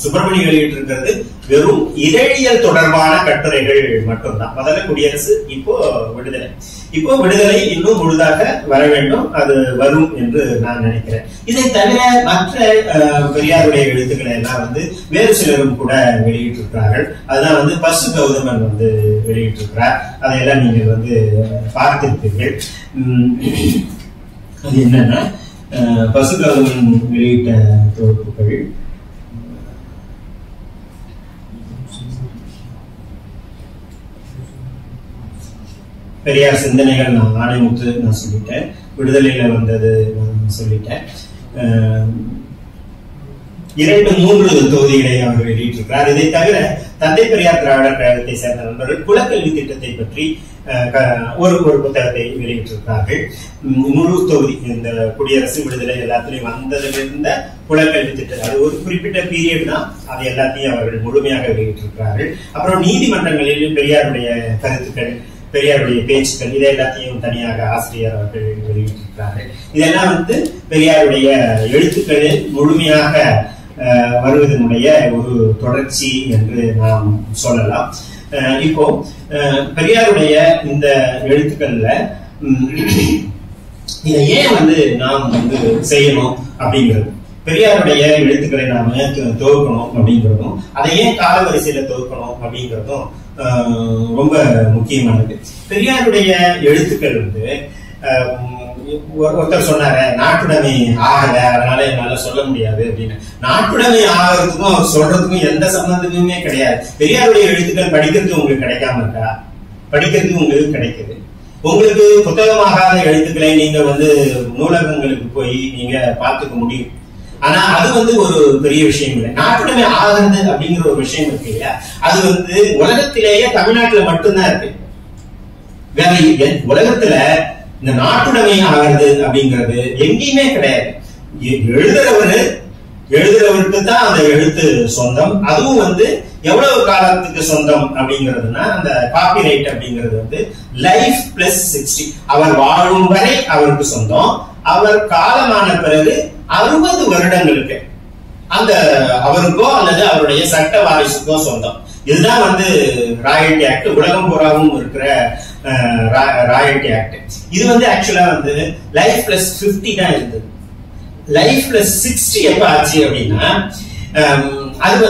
[SPEAKER 1] சுப்பிரமணியம் வெளியிட்டிருக்கிறது வெறும் இதழியல் தொடர்பான கட்டுரைகள் மட்டும்தான். முதல்ல குடியரசு, இப்போ விடுதலை. இப்போ விடுதலை இன்னும் முழுதாக வர வேண்டும், அது வரும் என்று நான் நினைக்கிறேன். இதை தவிர மற்ற பெரியாருடைய எழுத்துக்களை எல்லாம் வேறு சிலரும் கூட வெளியிட்டிருக்கிறார்கள். அதுதான் பசு கௌதமன் வெளியிட்டிருக்கிறார். அதையெல்லாம் நீங்கள் பார்த்திருப்பீர்கள். அது என்னன்னா பசு கௌதமன் வெளியிட்ட தொகுப்புகள் பெரியார் சிந்தனைகள் நான் ஆணைமுத்து நான் சொல்லிட்டேன், விடுதலையில வந்தது நான் சொல்லிட்டேன். 2-3 தொகுதிகளை அவர் வெளியிட்டிருக்கிறார். இதை தவிர தந்தை பெரியார் திராவிடர் கழகத்தை சேர்ந்த நண்பர்கள் குலக்கல்வி திட்டத்தை பற்றி ஒரு புத்தகத்தை வெளியிட்டிருக்கிறார்கள். முழு தொகுதி இந்த குடியரசு விடுதலை எல்லாத்திலையும் வந்ததிலிருந்த குலக்கல்வி திட்டம், அது ஒரு குறிப்பிட்ட பீரியட் தான், அது எல்லாத்தையும் அவர்கள் முழுமையாக வெளியிட்டிருக்கிறார்கள். அப்புறம் நீதிமன்றங்களில் பெரியாருடைய கருத்துக்கள், பெரியாருடைய பேச்சுக்கள், இதை எல்லாத்தையும் தனியாக ஆசிரியர் அவர்கள் வெளியிட்டிருக்கிறார்கள். இதெல்லாம் பெரியாருடைய எழுத்துக்களில் முழுமையாக வருவதனுடைய ஒரு தொடர்ச்சி என்று நாம் சொல்லலாம். இப்போ பெரியாருடைய இந்த எழுத்துக்கள்ல இதை ஏன் நாம் செய்யணும் அப்படிங்கிறது, பெரியாருடைய எழுத்துக்களை நாம தொகுக்கணும் அப்படிங்கிறதும், அதை ஏன் காலவரிசையில தொகுக்கணும் அப்படிங்கிறதும் ரொம்ப முக்கியமானது. பெரியாருடைய எழுத்துக்கள் ஒருத்தர் சொன்னாரு நாட்டுடைமை ஆகல, அதனால என்னால சொல்ல முடியாது அப்படின்னு. நாட்டுடைமை ஆகிறதுக்கும் சொல்றதுக்கும் எந்த சம்பந்தமுமே கிடையாது. பெரியாருடைய எழுத்துக்கள் படிக்கிறதுக்கு உங்களுக்கு கிடைக்காம இருக்கா? படிக்கிறதுக்கு உங்களுக்கு கிடைக்குது. உங்களுக்கு புத்தகமாகாத எழுத்துக்களை நீங்க நூலகங்களுக்கு போய் நீங்க பார்த்துக்க முடியும். ஆனா அது ஒரு பெரிய விஷயம் இல்லை. நாட்டுடைமை ஆகிறது அப்படிங்கிற ஒரு விஷயம் இருக்கு இல்லையா, அது உலகத்திலேயே தமிழ்நாட்டுல மட்டும்தான் இருக்கு. வேற உலகத்துல இந்த நாட்டுடைமை ஆகிறது அப்படிங்கிறது எங்கேயுமே கிடையாது. எழுதுறவருக்கு தான் அந்த எழுத்து சொந்தம். அதுவும் எவ்வளவு காலத்துக்கு சொந்தம் அப்படிங்கிறதுனா அந்த காப்பிரைட் அப்படிங்கிறது லைஃப் பிளஸ் 60. அவர் வாழும் வரை அவருக்கு சொந்தம். அவர் காலமான பிறகு 60 வருடங்களுக்கு அந்த அவருக்கோ அல்லது அவருடைய சட்ட வாரிசுக்கோ சொந்தம். இதுதான் ராயல்டி ஆக்ட். உலகம் பூராவும் இருக்கிற ராயல்டி ஆக்ட். இது ஆக்சுவலா லைஃப் பிளஸ் 50 தான் இருந்தது. லைஃப் பிளஸ் 60 எப்ப ஆச்சு அப்படின்னா அது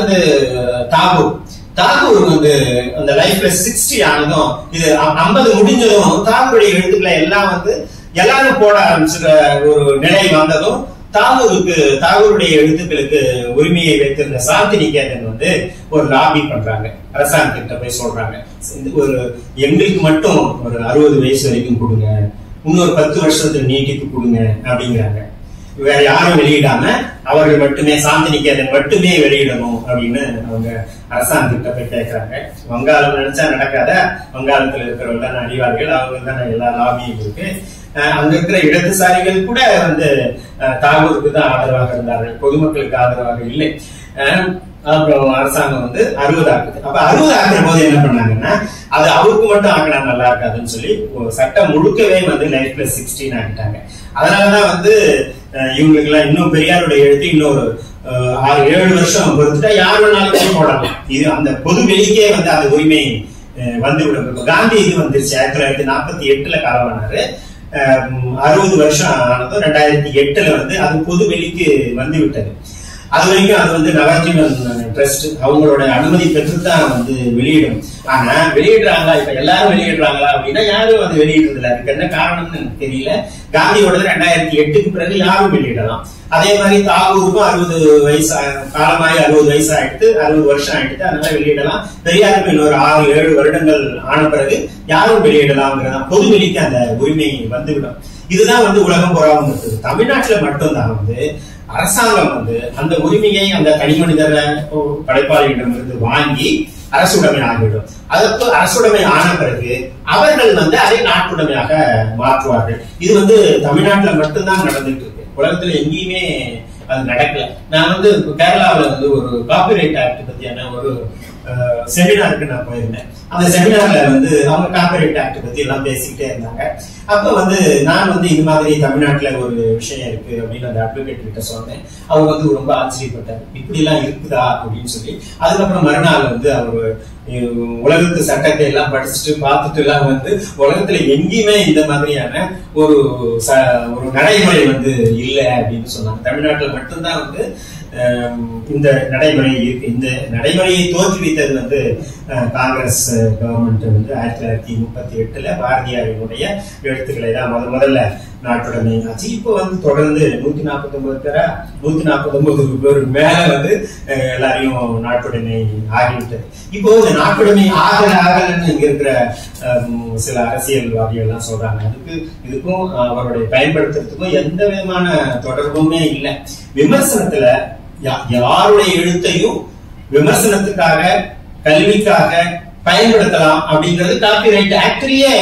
[SPEAKER 1] தாகூர் அந்த லைஃப் பிளஸ் 60 ஆனதும், இது 50 முடிஞ்சதும் தாகூருடைய எழுத்துக்களை எல்லாம் எல்லாரும் போட ஆரம்பிச்சுற ஒரு நிலை வந்ததும் தாகூருடைய எழுத்துக்களுக்கு உரிமையை வைத்திருந்த சாந்திநிகேதன் ஒரு லாபி பண்றாங்க. அரசாங்கத்திட்ட போய் சொல்றாங்க, ஒரு எங்களுக்கு மட்டும் ஒரு 60 வயசு வரைக்கும் கொடுங்க, இன்னொரு 10 வருஷத்துல நீட்டிப்பு கொடுங்க அப்படிங்கிறாங்க. வேற யாரும் வெளியிடாம அவர்கள் மட்டுமே சாந்திநிகேதன் மட்டுமே வெளியிடணும் அப்படின்னு அவங்க அரசாங்கத்திட்ட போய் கேட்கிறாங்க. வங்காளம் நினைச்சா நடக்காத, வங்காளத்துல இருக்கிறவங்க அறிவாளிகள், அவங்க தான் எல்லா லாபியும் இருக்கு. அங்க இருக்கிற இடதுசாரிகள் கூட வந்து தாகூருக்கு தான் ஆதரவாக இருந்தார்கள், பொதுமக்களுக்கு ஆதரவாக இல்லை. அப்புறம் அரசாங்கம் வந்து 60 ஆக்குது. அப்ப 60 ஆக்குற போது என்ன பண்ணாங்கன்னா, அது அவருக்கு மட்டும் ஆக்கினா நல்லா இருக்காதுன்னு சொல்லி சட்டம் முழுக்கவே வந்து லைஃப் பிளஸ் 16 ஆக்கிட்டாங்க. அதனாலதான் வந்து இவங்களுக்கு எல்லாம் இன்னும் பெரியாருடைய எழுத்து இன்னொரு 6-7 வருஷம் பொறுத்துட்டா யார் வேணாலும் போடலாம். இது அந்த பொது வெளிக்கே வந்து அந்த உரிமை வந்து விடும். காந்தி இது வந்துருச்சு 1948 காலமானாரு. 60 வருஷம் ஆனதும் 2008 வந்து அது பொது வெளிக்கு வந்து விட்டது. அது வரைக்கும் அது வந்து நவஜீவன் ட்ரஸ்ட் அவங்களோட அனுமதி பெற்றுத்தான் வந்து வெளியிடும். ஆனா வெளியிடுறாங்களா, இப்ப எல்லாரும் வெளியிடுறாங்களா அப்படின்னா யாரும் அது வெளியிடுறது இல்லை. அதுக்கு என்ன காரணம்னு எனக்கு தெரியல. காந்தியோட 2008 பிறகு யாரும் வெளியிடலாம். அதே மாதிரி தாகூருக்கும் 60 வயசு காலமாயி 60 வயசு ஆயிடுத்து, 60 வருஷம் ஆயிடுத்து, அதனால வெளியிடலாம். பெரியாருக்கு இன்னொரு 6-7 வருடங்கள் ஆன பிறகு யாரும் வெளியிடலாம்ங்கிறதான் பொது வெளிக்கு அந்த உரிமை வந்துவிடும். இதுதான் வந்து உலகம் புறாவும் இருக்குது. தமிழ்நாட்டுல மட்டும்தான் வந்து அரசாங்கம் வந்து அந்த உரிமையை அந்த தனி மனிதர படைப்பாளியிடமிருந்து வாங்கி அரசுடைமை ஆகிவிடும். அதற்கு அரசுடைமை ஆன பிறகு அவர்கள் வந்து அதை நாட்டுடைமையாக மாற்றுவார்கள். இது வந்து தமிழ்நாட்டுல மட்டும்தான் நடந்துட்டு இருக்கு. உலகத்துல எங்கேயுமே அது நடக்கல. நான் வந்து கேரளாவில வந்து ஒரு காப்பிரைட் ஆக்ட் பத்தியான ஒரு செமினாருக்கு நான் போயிருந்தேன். அந்த செமினார்ல வந்து அவங்க காப்பிரைட் ஆக்ட் பத்தி எல்லாம் பேசிக்கிட்டே இருந்தாங்க. அப்ப வந்து நான் வந்து இது மாதிரி தமிழ்நாட்டுல ஒரு விஷயம் இருக்கு அப்படின்னு அந்த அட்வொகேட் கிட்ட சொன்னேன். அவங்க வந்து ரொம்ப ஆச்சரியப்பட்டாங்க, இப்படி எல்லாம் இருக்குதா அப்படின்னு சொல்லி. அதுக்கப்புறம் மறுநாள் வந்து அவர் உலகத்து சட்டத்தை எல்லாம் படிச்சுட்டு பார்த்துட்டு எல்லாம் வந்து உலகத்துல எங்கேயுமே இந்த மாதிரியான ஒரு நடைமுறை வந்து இல்லை அப்படின்னு சொன்னாங்க. தமிழ்நாட்டுல மட்டும்தான் வந்து இந்த நடைமுறை இருக்கு. இந்த நடைமுறையை தோற்றுவித்தது வந்து காங்கிரஸ் கவர்மெண்ட் வந்து 1938 பாரதியாரினுடைய எழுத்துக்களை தான் முதல்ல நாட்டுடைமை ஆச்சு. இப்போ வந்து தொடர்ந்து 149 பேருக்கு மேல வந்து எல்லாரையும் நாட்டுடைமை ஆகிவிட்டது. இப்போ இந்த நாட்டுடைமை ஆகலன்னு இங்க இருக்கிற சில அரசியல்வாதிகள் எல்லாம் சொல்றாங்க. இதுக்கும் அவருடைய பயன்படுத்துறதுக்கும் எந்த விதமான தொடர்புமே இல்லை. விமர்சனத்துல யாருடைய எழுத்தையும் விமர்சனத்துக்காக கல்விக்காக பயன்படுத்தலாம் அப்படிங்கிறது காப்பிரைட் ஆக்ட்லயே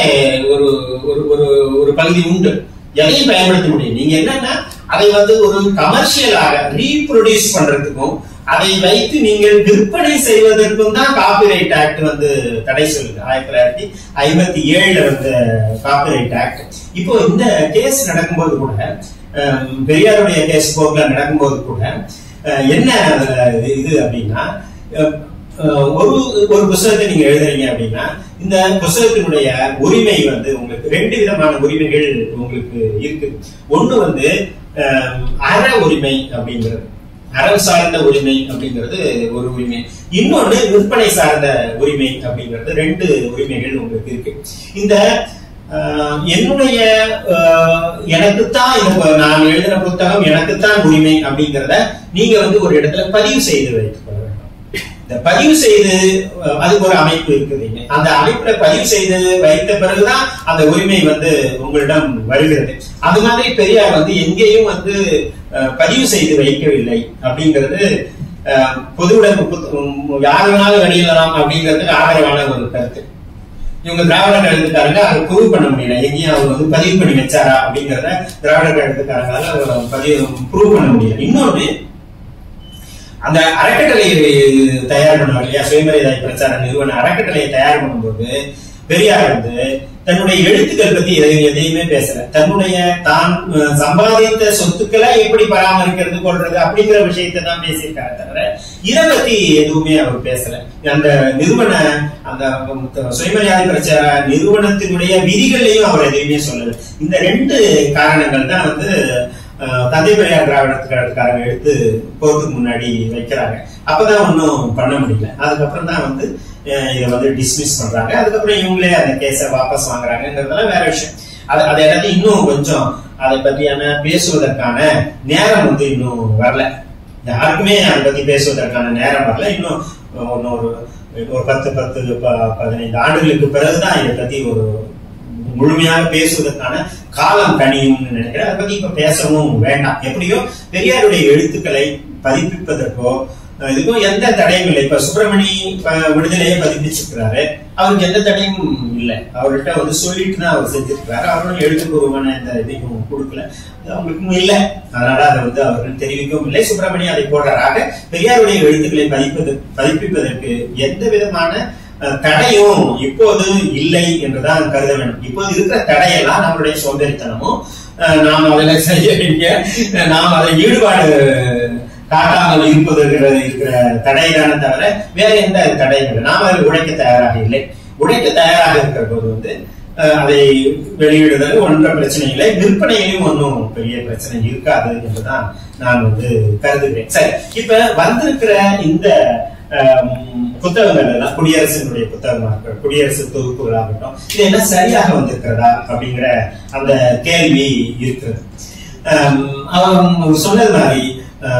[SPEAKER 1] ஒரு பகுதி உண்டு. எதையும் பயன்படுத்த முடியும். நீங்க என்னன்னா அதை வந்து ஒரு கமர்ஷியலாக ரீப்ரொடியூஸ் பண்றதுக்கும் அதை வைத்து நீங்கள் விற்பனை செய்வதற்கும் தான் காப்பிரைட் ஆக்ட் வந்து தடை சொல்லுது. 1957 வந்த காப்பிரைட் ஆக்ட். இப்போ இந்த கேஸ் நடக்கும்போது கூட, பெரியாருடைய கேஸ் போக்குல நடக்கும்போது கூட என்ன இது அப்படின்னா, ஒரு புத்தகத்தை நீங்க எழுதுறீங்க அப்படின்னா இந்த புத்தகத்தினுடைய உரிமை வந்து உங்களுக்கு 2 விதமான உரிமைகள் உங்களுக்கு இருக்கு. ஒண்ணு வந்து அற உரிமை அப்படிங்கிறது, அறம் சார்ந்த உரிமை அப்படிங்கிறது ஒரு உரிமை. இன்னொன்னு விற்பனை சார்ந்த உரிமை அப்படிங்கிறது 2 உரிமைகள் உங்களுக்கு இருக்கு. இந்த என்னுடைய எனக்குத்தான் நான் எழுதின புத்தகம் எனக்குத்தான் உரிமை அப்படிங்கிறத நீங்க வந்து ஒரு இடத்துல பதிவு செய்து வைத்துக் கொள்ள வேண்டும். இந்த பதிவு செய்து அதுக்கு ஒரு அமைப்பு இருக்குதுங்க. அந்த அமைப்புல பதிவு செய்து வைத்த பிறகுதான் அந்த உரிமை வந்து உங்களிடம் வருகிறது. அது மாதிரி பெரியார் வந்து எங்கேயும் வந்து பதிவு செய்து வைக்கவில்லை அப்படிங்கிறது பொதுவுடன் யார் வேணாலும் வெளியிடலாம் அப்படிங்கிறதுக்கு ஆதரவான ஒரு கருத்து. இவங்க திராவிடர்கள் எழுத்துக்காரங்க அதை ப்ரூவ் பண்ண முடியல. எங்கேயும் அவங்க வந்து பதிவு பண்ணி வச்சாரா அப்படிங்கிறத திராவிடர்கள் எழுத்துக்காரங்களால ப்ரூவ் பண்ண முடியல. இன்னொன்னு, அந்த அறக்கட்டளை தயார் பண்ணுவாங்க இல்லையா, சுயமரியாதை பிரச்சார நிறுவன அறக்கட்டளையை தயார் பண்ணும்போது பெரியார் வந்து தன்னுடைய எழுத்துக்கள் பத்தி எதையுமே பேசல. தன்னுடைய தான் சம்பாதித்த சொத்துக்களை எப்படி பராமரிக்கிறது கொள்றது அப்படிங்கிற விஷயத்தை தான் பேசியிருக்காரு தவிர இதை பத்தி எதுவுமே அவர் பேசல. அந்த நிறுவன அந்த சுயமரியாதை பிரச்சார நிறுவனத்தினுடைய விதிகளையும் அவர் எதையுமே சொல்லல. இந்த 2 காரணங்கள் தான் வந்து தந்தை பெரியார் திராவிடத்துக்காரங்க எடுத்து கோர்ட்டுக்கு முன்னாடி வைக்கிறாங்க. அப்பதான் ஒன்னும் பண்ண முடியல. அதுக்கப்புறம் தான் வந்து இதை வந்து டிஸ்மிஸ் பண்றாங்க. அதுக்கப்புறம் இவங்களே அந்த கேஸை வாபஸ் வாங்குறாங்கிறதெல்லாம் வேற விஷயம். அது எல்லாத்தையும் இன்னும் கொஞ்சம் அதை பற்றியான பேசுவதற்கான நேரம் வந்து இன்னும் வரல. யாருக்குமே அதை பத்தி பேசுவதற்கான நேரம் வரல. இன்னும் ஒரு 10-15 ஆண்டுகளுக்கு பிறகுதான் இதை பத்தி ஒரு முழுமையாக பேசுவதற்கான காலம் கனியும்னு நினைக்கிறேன். அதை பத்தி இப்ப பேசவும் வேண்டாம். எப்படியோ பெரியாருடைய எழுத்துக்களை பதிப்பிப்பதற்கோ இதுக்கும் எந்த தடையும் இல்லை. இப்ப சுப்பிரமணி விடுதலையை பதிப்பிச்சிருக்கிறாரு, அவருக்கு எந்த தடையும் இல்லை. அவர்கிட்ட வந்து சொல்லிட்டு தான் அவர் செஞ்சிருக்கிறாரு. அவரும் எழுத்துப்பூர்வமான எந்த இதையும் கொடுக்கல, அவங்களுக்கும் இல்லை. அதனால அதை வந்து அவர்கள் தெரிவிக்கவும் இல்லை. சுப்பிரமணி அதை போடுறாங்க. பெரியாருடைய எழுத்துக்களை பதிப்பிப்பதற்கு எந்த விதமான தடையும் இப்போது இல்லை என்றுதான் கருத வேண்டும். இப்போது இருக்கிற தடையெல்லாம் நம்மளுடைய சோம்பேறித்தனமும் நாம் அதில் செய்ய வேண்டிய நாம் அதை ஈடுபாடு காட்டாமல் இருப்பதற்கு இருக்கிற தடைதான தவிர வேற எந்த தடையும் நாம் அதில் உழைக்க தயாராக இல்லை. உழைக்க தயாராக இருக்கிற போது வந்து அதை வெளியிடுதல் ஒன்ற பிரச்சனை இல்லை, விற்பனையிலும் ஒன்றும் பெரிய பிரச்சனை இருக்காது என்றுதான் நான் வந்து கருதுகிறேன். சரி, இப்ப வந்திருக்கிற இந்த புத்தகங்கள் எல்லாம் குடியரசினுடைய புத்தகமாக, குடியரசு தொகுப்புகளாகட்டும், இது என்ன சரியாக வந்திருக்கிறதா அப்படிங்கிற அந்த கேள்வி இருக்கிறது. அவன் சொன்னது மாதிரி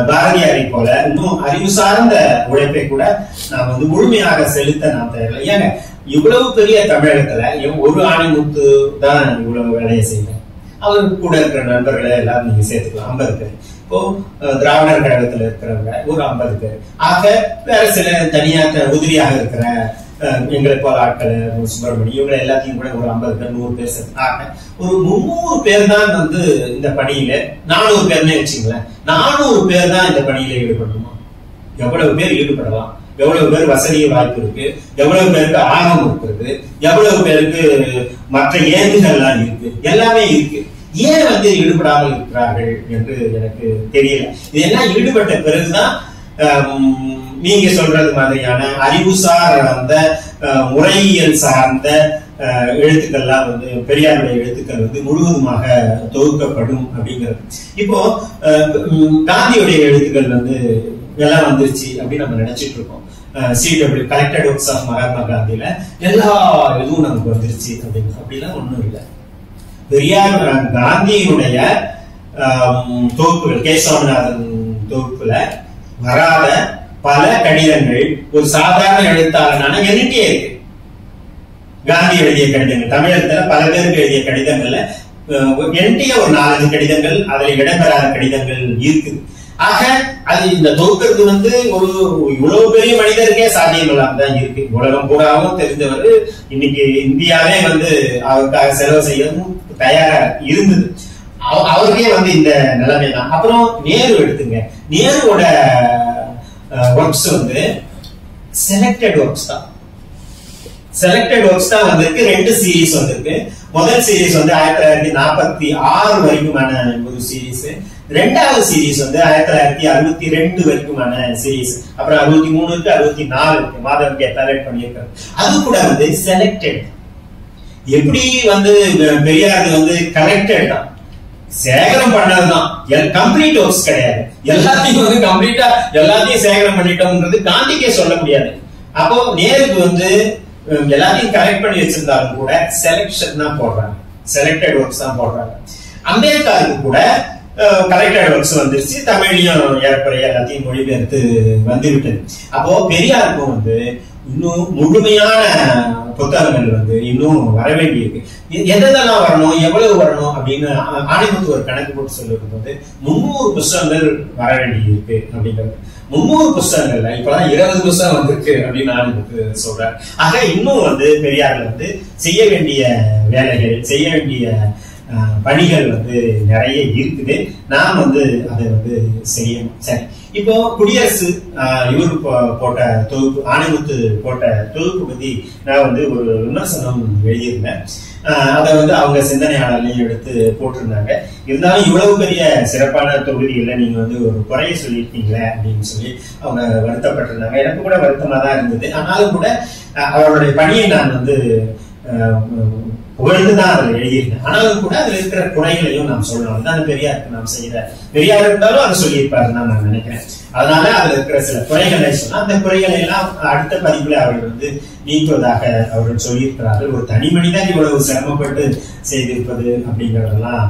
[SPEAKER 1] பாரதியாரை போல இன்னும் அறிவு சார்ந்த உழைப்பை கூட நாம் வந்து முழுமையாக செலுத்த நாம் தயாரில்லை. ஏங்க இவ்வளவு பெரிய தமிழகத்துல ஒரு ஆணிமுத்து தான் இவ்வளவு வேலையை செய்யணும். அவருக்கு கூட இருக்கிற நண்பர்களை எல்லாம் நீங்க சேர்த்துக்கலாம், 50 பேர். இப்போ திராவிடர் கழகத்துல இருக்கிறவங்க ஒரு 50 பேர். ஆக வேற சில தனியாக உதிரியாக இருக்கிற எங்களை போல ஆட்கள், சுப்பிரமணி, இவங்களை எல்லாத்தையும் கூட ஒரு 50 பேர் 100 பேர் சேர்த்து ஒரு 300 பேர் தான் வந்து இந்த பணியில, 400 பேர்னே வச்சுங்களேன், 400 பேர் தான் இந்த பணியில ஈடுபடணுமா? எவ்வளவு பேர் ஈடுபடலாம்? எவ்வளவு பேர் வசதி வாய்ப்பு இருக்கு? எவ்வளவு பேருக்கு ஆர்வம் இருக்கிறது? எவ்வளவு பேருக்கு மற்ற ஏதுகள்லாம் இருக்கு? எல்லாமே இருக்கு. ஏன் வந்து ஈடுபடாமல் இருக்கிறார்கள் என்று எனக்கு தெரியல. இதெல்லாம் ஈடுபட்ட பிறகுதான் நீங்க சொல்றது மாதிரியான அறிவுசார் அந்த முறையியல் சார்ந்த எழுத்துக்கள்லாம் வந்து பெரியாருடைய எழுத்துக்கள் வந்து முழுவதுமாக தொகுக்கப்படும் அப்படிங்கிறது. இப்போ காந்தியுடைய எழுத்துக்கள் வந்து எல்லாம் வந்துருச்சு அப்படின்னு நம்ம நினைச்சிட்டு இருக்கோம். CW collected works of Mahatma காந்தியில எல்லா இதுவும் நமக்கு வந்துருச்சு அப்படின்னு. அப்படிலாம் ஒண்ணும் இல்லை. பெரியார் காந்தியினுடைய தொகுப்புகள், கேசவநாதன் தொகுப்புல வராத பல கடிதங்கள் ஒரு சாதாரண எழுத்தாளனான எண்ணிட்டே இருக்கு. காந்தி எழுதிய கடிதங்கள், தமிழகத்துல பல பேருக்கு எழுதிய கடிதங்கள்ல எண்ணிய ஒரு 4-5 கடிதங்கள், அதுல இடம்பெறாத கடிதங்கள் இருக்குது. ஆக அது இந்த தொகுக்கிறது வந்து ஒரு இவ்வளவு பெரிய மனிதருக்கே சாத்தியம் இல்லாம தான் இருக்கு. உலகம் பூராவும் தெரிஞ்சவர் இன்னைக்கு இந்தியாவே வந்து அவருக்காக செலவு செய்யவும் தயாரா இருந்தது. அவருக்கே வந்து இந்த நிலைமை தான். அப்புறம் நேரு எடுத்துங்க, நேருவோட ஒர்க்ஸ் வந்து செலக்டட் ஒர்க்ஸ் தான். செலக்டட் ஒர்க்ஸ் தான் வந்திருக்கு. 2 சீரீஸ் வந்திருக்கு. முதல் சீரீஸ் வந்து 1946 வரைக்குமான ஒரு சீரீஸ். 2வது சீரீஸ் வந்து 1962 வரைக்குமான சீரீஸ். அப்புறம் 63 இருக்கு, 64 இருக்கு. மாதவ் கேட்டாலேட் பண்ணியிருக்காரு. அது கூட வந்து செலக்டட். எப்படி வந்து பெரியார் வந்து கலெக்டட் தான், சேகரம் பண்ணதுதான். கம்ப்ளீட் ஒர்க்ஸ் கிடையாது. எல்லாத்தையும் வந்து கம்ப்ளீட்டா எல்லாத்தையும் சேகரம் பண்ணிட்டோம்ன்றது காந்திக்கே சொல்ல முடியாது. அப்போ நேருக்கு வந்து எல்லாத்தையும் கலெக்ட் பண்ணி வச்சிருந்தாலும் கூட செலக்ஷன் தான் போடுறாங்க, செலக்டட் ஒர்க்ஸ் தான் போடுறாங்க. அம்பேத்கருக்கு கூட கலெக்டட் ஒர்க்ஸ் வந்துருச்சு, தமிழையும் ஏற்படைய எல்லாத்தையும் மொழிபெயர்த்து வந்துவிட்டது. அப்போ பெரியாருக்கும் வந்து இன்னும் முழுமையான புத்தகங்கள் வந்து இன்னும் வர வேண்டியிருக்கு. எதெல்லாம் வரணும், எவ்வளவு வரணும் அப்படின்னு ஆணைமுத்து ஒரு கணக்கு போட்டு சொல்லிருக்கும் போது 300 புத்தகங்கள் வர வேண்டியிருக்கு அப்படிங்கிறது. 300 புத்தகங்கள்ல இப்பதான் 20 புத்தகம் வந்திருக்கு அப்படின்னு ஆணைமுத்து சொல்றாரு. ஆக இன்னும் வந்து பெரியார்ல வந்து செய்ய வேண்டிய வேலைகள், செய்ய வேண்டிய பணிகள் வந்து நிறைய இருக்குது. நாம் வந்து அதை வந்து செய்யணும். சரி, இப்போ குடியரசு இவரு போட்ட தொகுப்பு, ஆணைமுத்து போட்ட தொகுப்பு பத்தி நான் வந்து ஒரு விமர்சனம் எழுதியிருந்தேன். அதை வந்து அவங்க சிந்தனையாளர்களையும் எடுத்து போட்டிருந்தாங்க. இருந்தாலும் இவ்வளவு பெரிய சிறப்பான தொகுதியில நீங்க வந்து ஒரு குறைய சொல்லியிருக்கீங்களே அப்படின்னு சொல்லி அவங்க வருத்தப்பட்டிருந்தாங்க. எனக்கு கூட வருத்தமா தான் இருந்தது. ஆனாலும் கூட அவருடைய பணியை நான் வந்து புகழ்ந்துதான் அதில் எழுதியிருக்கேன். ஆனாலும் கூட அதுல இருக்கிற குறைகளையும் நாம் சொல்லணும். அதுதான் பெரியாருக்கு நாம் செய்யற, பெரியார் இருந்தாலும் அதை சொல்லியிருப்பாருன்னு நான் நினைக்கிறேன். அதனால அதுல இருக்கிற சில குறைகளை சொன்னா அந்த குறைகளை எல்லாம் அடுத்த பதிப்புல அவர்கள் வந்து நீக்குவதாக அவர்கள் சொல்லியிருக்கிறார்கள். ஒரு தனி மனிதன் இவ்வளவு சிரமப்பட்டு செய்திருப்பது அப்படிங்கறதெல்லாம்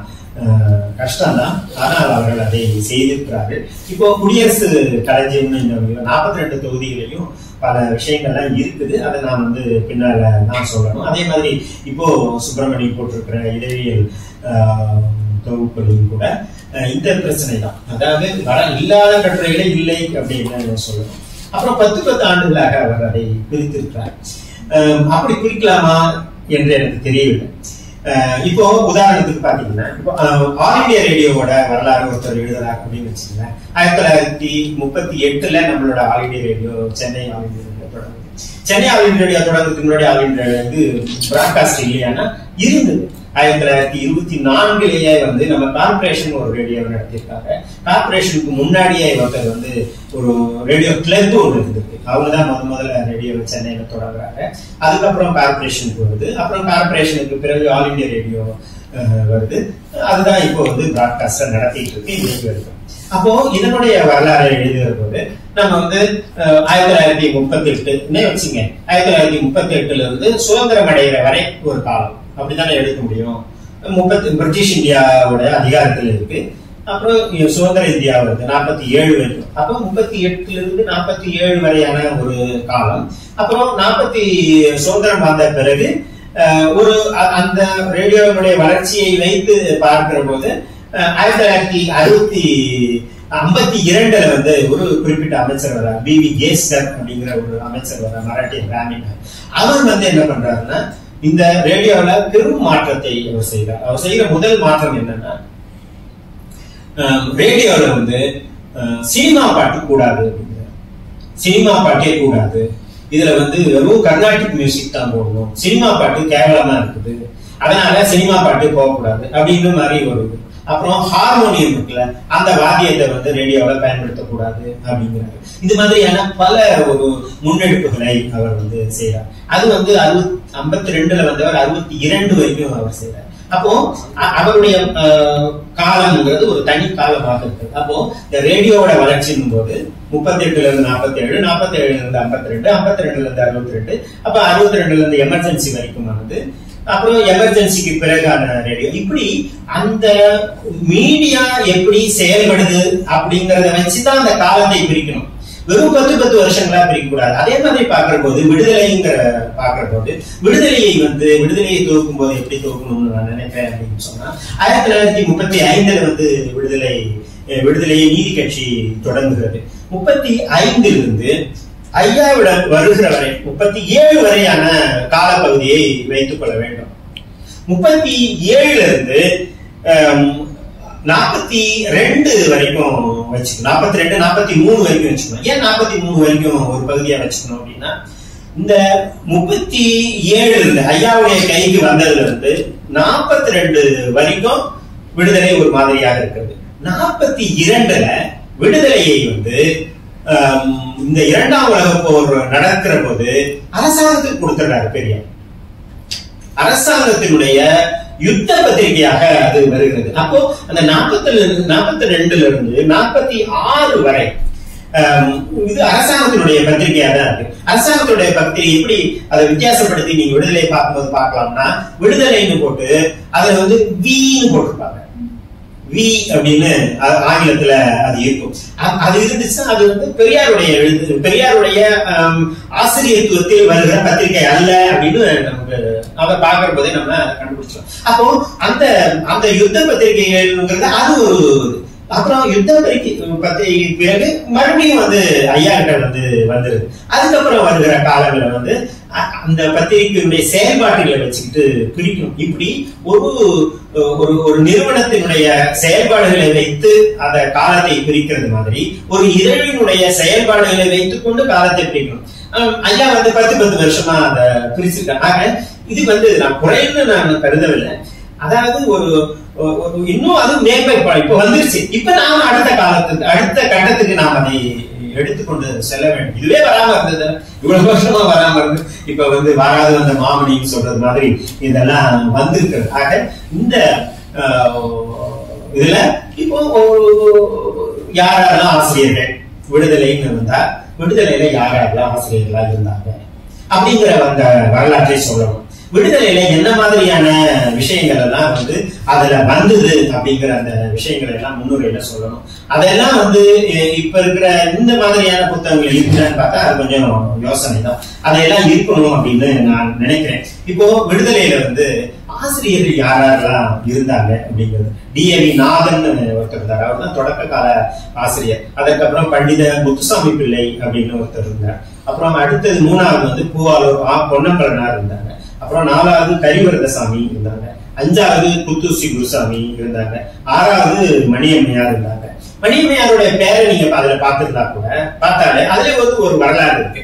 [SPEAKER 1] கஷ்டம்தான். ஆனால் அவர்கள் அதை செய்திருக்கிறார்கள். இப்போ குடியரசு களஞ்சியம் 42 தொகுதிகளையும் பல விஷயங்கள்லாம் இருக்குது. அதை நான் வந்து பின்னால நான் சொல்லணும். அதே மாதிரி இப்போ சுப்பிரமணி போட்டிருக்கிற இதழியல் தொகுப்புலையும் கூட இந்த பிரச்சனை தான். அதாவது இல்லாத கட்டுரைகளே இல்லை அப்படின்னு சொல்லணும். அப்புறம் 10 ஆண்டுகளாக அவர் அதை பிரித்திருக்கிறார். அப்படி பிரிக்கலாமா என்று எனக்கு தெரியவில்லை. இப்போ உதாரணத்துக்கு பாத்தீங்கன்னா, இப்போ ஆல் இண்டியா ரேடியோவோட வரலாறு ஒருத்தர் எழுதுறாரு அப்படின்னு வச்சுக்கோங்களேன். 1938 நம்மளோட all India radio, Chennai all India radio தொடங்குது. சென்னை ஆல் இண்டியா ரேடியோ தொடங்குறதுக்கு முன்னாடி ஆல் இண்டியா வந்து பிராட்காஸ்ட் இல்லையானா இருந்தது. 1924 வந்து நம்ம கார்பரேஷன் ஒரு ரேடியோ நடத்திருக்காங்க. கார்பரேஷனுக்கு முன்னாடியே ஒருத்தர் வந்து ஒரு ரேடியோ கிளப் ஒன்று இருந்தது. அவங்கதான் முதல்ல ரேடியோ சென்னையில தொடங்குறாங்க. அதுக்கப்புறம் கார்பரேஷனுக்கு வருது. அப்புறம் கார்பரேஷனுக்கு பிறகு ஆல் இண்டியா ரேடியோ வருது. அதுதான் இப்போ வந்து பிராட்காஸ்டா நடத்திட்டு இருக்கு இன்னைக்கு வரைக்கும். அப்போ இதனுடைய வரலாறு எழுதுகிற போது நம்ம வந்து 1938 வச்சுங்க, 1938 இருந்து சுதந்திரம் அடைகிற வரை ஒரு காலம் அப்படித்தானே எடுக்க முடியும். பிரிட்டிஷ் இந்தியாவோட அதிகாரத்தில் இருக்கு. அப்புறம் சுதந்திர இந்தியா வருது 47 வரைக்கும். அப்போ 38 இருந்து 47 வரையான ஒரு காலம். அப்புறம் சுதந்திரம் வந்த பிறகு ஒரு அந்த ரேடியோவுடைய வளர்ச்சியை வைத்து பார்க்கிற போது 1952 வந்து ஒரு குறிப்பிட்ட அமைச்சர் வர BV கேஸ்கர் அப்படிங்கிற ஒரு அமைச்சர் வர, மராட்டிய பிராமினர். அவர் வந்து என்ன பண்றாருன்னா, இந்த ரேடியோல பெரும் மாற்றத்தை அவர் செய்கிறார். அவர் செய்கிற முதல் மாற்றம் என்னன்னா, ரேடியோல வந்து சினிமா பாட்டு கூடாது அப்படிங்கிறார். சினிமா பாட்டே கூடாது, இதுல வந்து வெறும் கர்நாடிக் மியூசிக் தான் போடணும், சினிமா பாட்டு கேவலமா இருக்குது, அதனால சினிமா பாட்டு போகக்கூடாது அப்படிங்கிற மாதிரி ஒரு. அப்புறம் ஹார்மோனியம் இருக்குல்ல, அந்த வாத்தியத்தை வந்து ரேடியோவை பயன்படுத்தக்கூடாது அப்படிங்கிறாரு. இது மாதிரியான பல ஒரு முன்னெடுப்புகளை அவர் வந்து செய்யறார். அது வந்து 52 வந்தவர் 62 வரைக்கும் அவர் செய்யறார். அப்போ அவருடைய காலம்ங்கிறது ஒரு தனி காலமாக இருக்கு. அப்போ இந்த ரேடியோவோட வளர்ச்சியின் போது 38 இருந்து 47, 47 இருந்து 52, 52 இருந்து 62, அப்ப 62 இருந்து எமர்ஜென்சி வரைக்கும் வந்து, அப்புறம் எமர்ஜென்சிக்கு பிறகான ரேடியோ. இப்படி அந்த மீடியா எப்படி செயல்படுது அப்படிங்கறத வச்சுதான் அந்த காலத்தை பிரிக்கணும். வெறும் 10 வருஷங்களா பிரிக்க கூடாது. அதே மாதிரி பாக்குற போது விடுதலைங்கிற பாக்குற போது விடுதலையை துவக்கும் போது எப்படி துவக்கணும்னு நான் நினைக்கிறேன் அப்படின்னு சொன்னா, 1935 வந்து விடுதலையை நீதி கட்சி தொடங்குகிறது. 35 இருந்து ஐயாவிடம் வருகிற வரை 37 வரையான காலப்பகுதியை வைத்துக் கொள்ள வேண்டும். 37 இருந்து 42 வரைக்கும் வச்சுக்கணும். 42, 43 வரைக்கும் வச்சுக்கணும். ஏன் 43 வரைக்கும் ஒரு பகுதியா வச்சுக்கணும் அப்படின்னா, இந்த 37 இருந்து ஐயாவுடைய கைக்கு வந்ததுல இருந்து 42 வரைக்கும் விடுதலை ஒரு மாதிரியாக இருக்கிறது. 42ல விடுதலையை வந்து இந்த 2ஆம் உலகப் போர் நடக்கிற போது அரசாங்கத்துக்கு கொடுத்துறாரு. பெரியார் அரசாங்கத்தினுடைய யுத்த பத்திரிகையாக அது வருகிறது. அப்போ அந்த 42ல இருந்து 46 வரை இது அரசாங்கத்தினுடைய பத்திரிகையா தான் இருக்கு. அரசாங்கத்துடைய பத்திரிகை எப்படி அதை வித்தியாசப்படுத்தி நீங்க விடுதலை பார்க்கும்போது பார்க்கலாம்னா, விடுதலைன்னு போட்டு அதுல வந்து வீன்னு போட்டிருப்பாங்க. வி அப்படின்னு ஆங்கிலத்துல அது இருக்கும். அது இருந்துச்சுன்னா அது வந்து பெரியாருடைய ஆசிரியத்துவத்தில் வருகிற பத்திரிகை அல்ல அப்படின்னு நமக்கு அதை பார்க்கிற போதே நம்ம கண்டுபிடிச்சோம். அப்போ அந்த யுத்த பத்திரிகைகள்ங்கிறது அது ஒரு. அப்புறம் யுத்த பத்திரிகை பிறகு மறுபடியும் வந்து ஐயா கிட்ட வந்து வந்துருது. அதுக்கப்புறம் வருகிற காலங்களை வந்து அந்த பத்திரிகையுடைய செயல்பாடுகளை வச்சுக்கிட்டு பிரிக்கணும். இப்படி ஒரு நிறுவனத்தினுடைய செயல்பாடுகளை வைத்து அந்த காலத்தை பிரிக்கிறது மாதிரி ஒரு இதழினுடைய செயல்பாடுகளை வைத்துக் கொண்டு காலத்தை பிரிக்கணும். ஐயா வந்து 10 வருஷமா அதை பிரிச்சிருக்காங்க. இது வந்து நான் குறைன்னு நான் கருதவில்லை. அதாவது ஒரு இன்னும் அது மேம்படுத்தா இப்ப வந்துருச்சு. இப்ப நாம அடுத்த கட்டத்துக்கு நாம் அதை எடுத்துக்கொண்டு செல்ல வேண்டும். இதுவே வராம இருந்தது, இவ்வளவு வருஷமா வராம இருந்து இப்ப வந்து வராது வந்த மாமணின்னு சொல்றது மாதிரி இதெல்லாம் வந்திருக்கிறது. ஆக இந்த இதுல இப்போ யாரெல்லாம் ஆசிரியர்கள் விடுதலைன்னு இருந்தா, விடுதலையில யாரெல்லாம் ஆசிரியர்களா இருந்தாங்க அப்படிங்கிற அந்த வரலாற்றை சொல்லணும். விடுதலையில என்ன மாதிரியான விஷயங்கள் எல்லாம் வந்து அதுல வந்தது அப்படிங்கிற அந்த விஷயங்களை எல்லாம் முன்னுரையில சொல்லணும். அதெல்லாம் வந்து இப்ப இருக்கிற இந்த மாதிரியான புத்தகங்கள் இருக்குன்னு பார்த்தா அது கொஞ்சம் யோசனை தான். அதையெல்லாம் இருக்கணும் அப்படின்னு நான் நினைக்கிறேன். இப்போ விடுதலையில வந்து ஆசிரியர்கள் யாரெல்லாம் இருந்தாங்க அப்படிங்கிறது, D.A.V. நாதன் ஒருத்தர் இருந்தார். அவர் தான் தொடக்க கால ஆசிரியர். அதுக்கப்புறம் பண்டித முத்துசாமி பிள்ளை அப்படின்னு ஒருத்தர் இருந்தார். அப்புறம் அடுத்தது 3வது வந்து பூவாலூர் பொன்னம்பலனார் இருந்தாங்க. அப்புறம் 4வது கரிவரதசாமி இருந்தாங்க. 5வது புத்தூசி குருசாமி இருந்தாங்க. 6வது மணியம்மையார் இருந்தாங்க. மணியம்மையாருடைய பேரை நீங்க அதுல பார்த்திருந்தா கூட பார்த்தாலே அதுல வந்து ஒரு வரலாறு இருக்கு.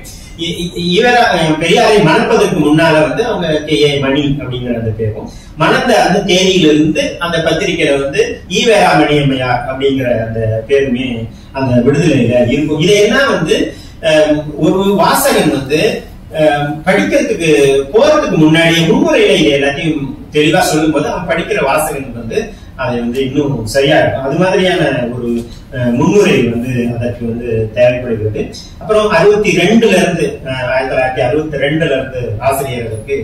[SPEAKER 1] இவர பெரியாரை மணப்பதற்கு முன்னால வந்து அவங்க K.A. மணி அப்படிங்கிற அந்த பேரும், மணந்த அந்த தேதியிலிருந்து அந்த பத்திரிகையில வந்து ஈவேரா மணியம்மையார் அப்படிங்கிற அந்த பேருமே அந்த விடுதலையில இருக்கும். இதையெல்லாம் வந்து ஒரு வாசகன் வந்து படிக்கிறதுக்கு போறதுக்கு முன்னாடியே முன்முறையில இது எல்லாத்தையும் தெளிவா சொல்லும் போது அவன் படிக்கிற வாசகனுக்கு வந்து அது வந்து இன்னும் சரியா இருக்கும். அது மாதிரியான ஒரு முன்னுரை வந்து அதற்கு வந்து தேவைப்படுகிறது. அப்புறம் 1962ல இருந்து ஆசிரியர்களுக்கு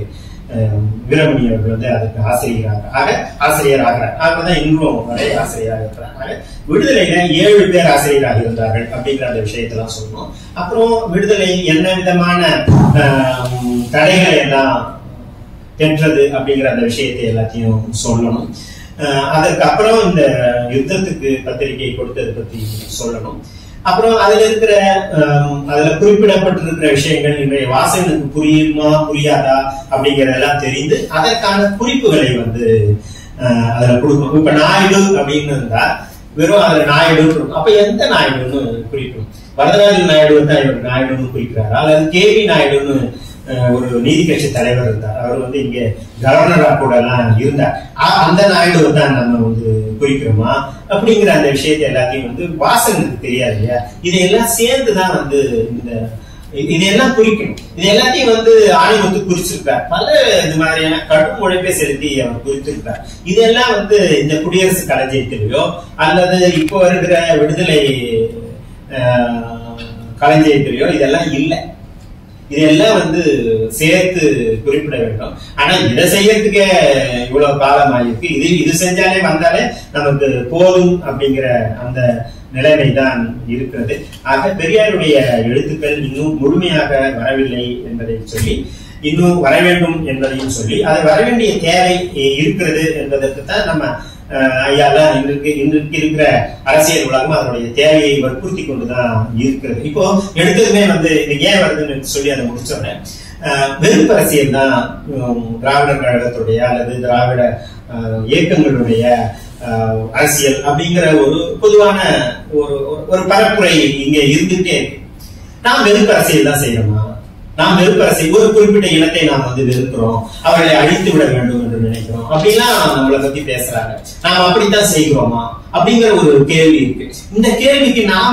[SPEAKER 1] வீரமணி அவர்கள் வந்து அதுக்கு ஆசிரியர் ஆகிறார். ஆகதான் இன்னும் வரை ஆசிரியராக இருக்கிறார். விடுதலையில 7 பேர் ஆசிரியராக இருந்தார்கள் அப்படிங்கிற அந்த விஷயத்தெல்லாம் சொல்லணும். அப்புறம் விடுதலை என்ன விதமான தடைகளை எல்லாம் பெற்றது அப்படிங்கிற அந்த விஷயத்தை எல்லாத்தையும் சொல்லணும். அதற்கப்புறம் இந்த யுத்தத்துக்கு பத்திரிகை கொடுத்ததை பத்தி சொல்லணும். அப்புறம் அதுல இருக்கிற அதுல குறிப்பிடப்பட்டிருக்கிற விஷயங்கள் இன்றைய வாசகனுக்கு புரியுமா புரியாதா அப்படிங்கறதெல்லாம் தெரிந்து அதற்கான குறிப்புகளை வந்து அதுல கொடுக்கணும். இப்ப நாயுடு அப்படின்னு இருந்தா வெறும் அதுல நாயுடு இருக்கும். அப்ப எந்த நாயுடுன்னு குறிக்கணும்? வரதராஜன் நாயுடு தான் இவர் நாயுடுன்னு குறிக்கிறாரா, அல்லது K.V. நாயுடுன்னு ஒரு நீதி கட்சி தலைவர் இருந்தார். அவர் வந்து இங்க கவர்னரா கூட எல்லாம் இருந்தார். அந்த நாயுடு தான் நம்ம வந்து குறிக்கிறோமா அப்படிங்கிற அந்த விஷயத்தை எல்லாத்தையும் வந்து வாசகனுக்கு தெரியாது இல்லையா? இதையெல்லாம் சேர்ந்துதான் வந்து இதையெல்லாம் குறிக்கணும். இது எல்லாத்தையும் வந்து ஆணைமுத்து குறிச்சிருக்கார். பல இது மாதிரியான கடும் உழைப்பை செலுத்தி அவர் குறித்திருக்கார். இதெல்லாம் வந்து இந்த குடியரசு களஞ்சியத்திலேயோ அல்லது இப்போ இருக்கிற விடுதலை களஞ்சியத்திலேயோ இதெல்லாம் இல்லை. இதெல்லாம் வந்து சேர்த்து குறிப்பிட வேண்டும். ஆனா இதை செய்யறதுக்கே இவ்வளவு காலம் ஆயிருக்கு. இது செஞ்சாலே வந்தாலே நமக்கு போதும் அப்படிங்கிற அந்த நிலைமை தான் இருக்கிறது. ஆக பெரியாருடைய எழுத்துக்கள் இன்னும் முழுமையாக வரவில்லை என்பதை சொல்லி, இன்னும் வர வேண்டும் என்பதையும் சொல்லி, அது வர வேண்டிய தேவை இருக்கிறது என்பதற்கு தான் நம்ம ஐயாலாம் இன்றைக்கு இருக்கிற அரசியல் உலகம் அதனுடைய தேவையை வற்புறுத்தி கொண்டுதான் இருக்கிறது. இப்போ எடுத்ததுமே வந்து இது ஏன் வருதுன்னு சொல்லி அதை முடிச்சோன்னே வெறுப்பு அரசியல் தான் திராவிடர் கழகத்துடைய அல்லது திராவிட இயக்கங்களுடைய அரசியல் அப்படிங்கிற ஒரு பொதுவான ஒரு பரப்புரை இங்க இருந்துட்டே இருக்கு. நாம் வெறுப்பு அரசியல் தான் செய்யணுமா? நாம் வெறுப்பு அரசியல் ஒரு குறிப்பிட்ட இனத்தை நாம் வந்து வெறுக்கிறோம், அவர்களை அழித்து விட வேண்டும் என்று நினைக்கிறோம் அப்படிலாம் நம்மளை பத்தி பேசுறாங்க. நாம் அப்படித்தான் செய்கிறோமா அப்படிங்கிற ஒரு கேள்வி இருக்கு. இந்த கேள்விக்கு நாம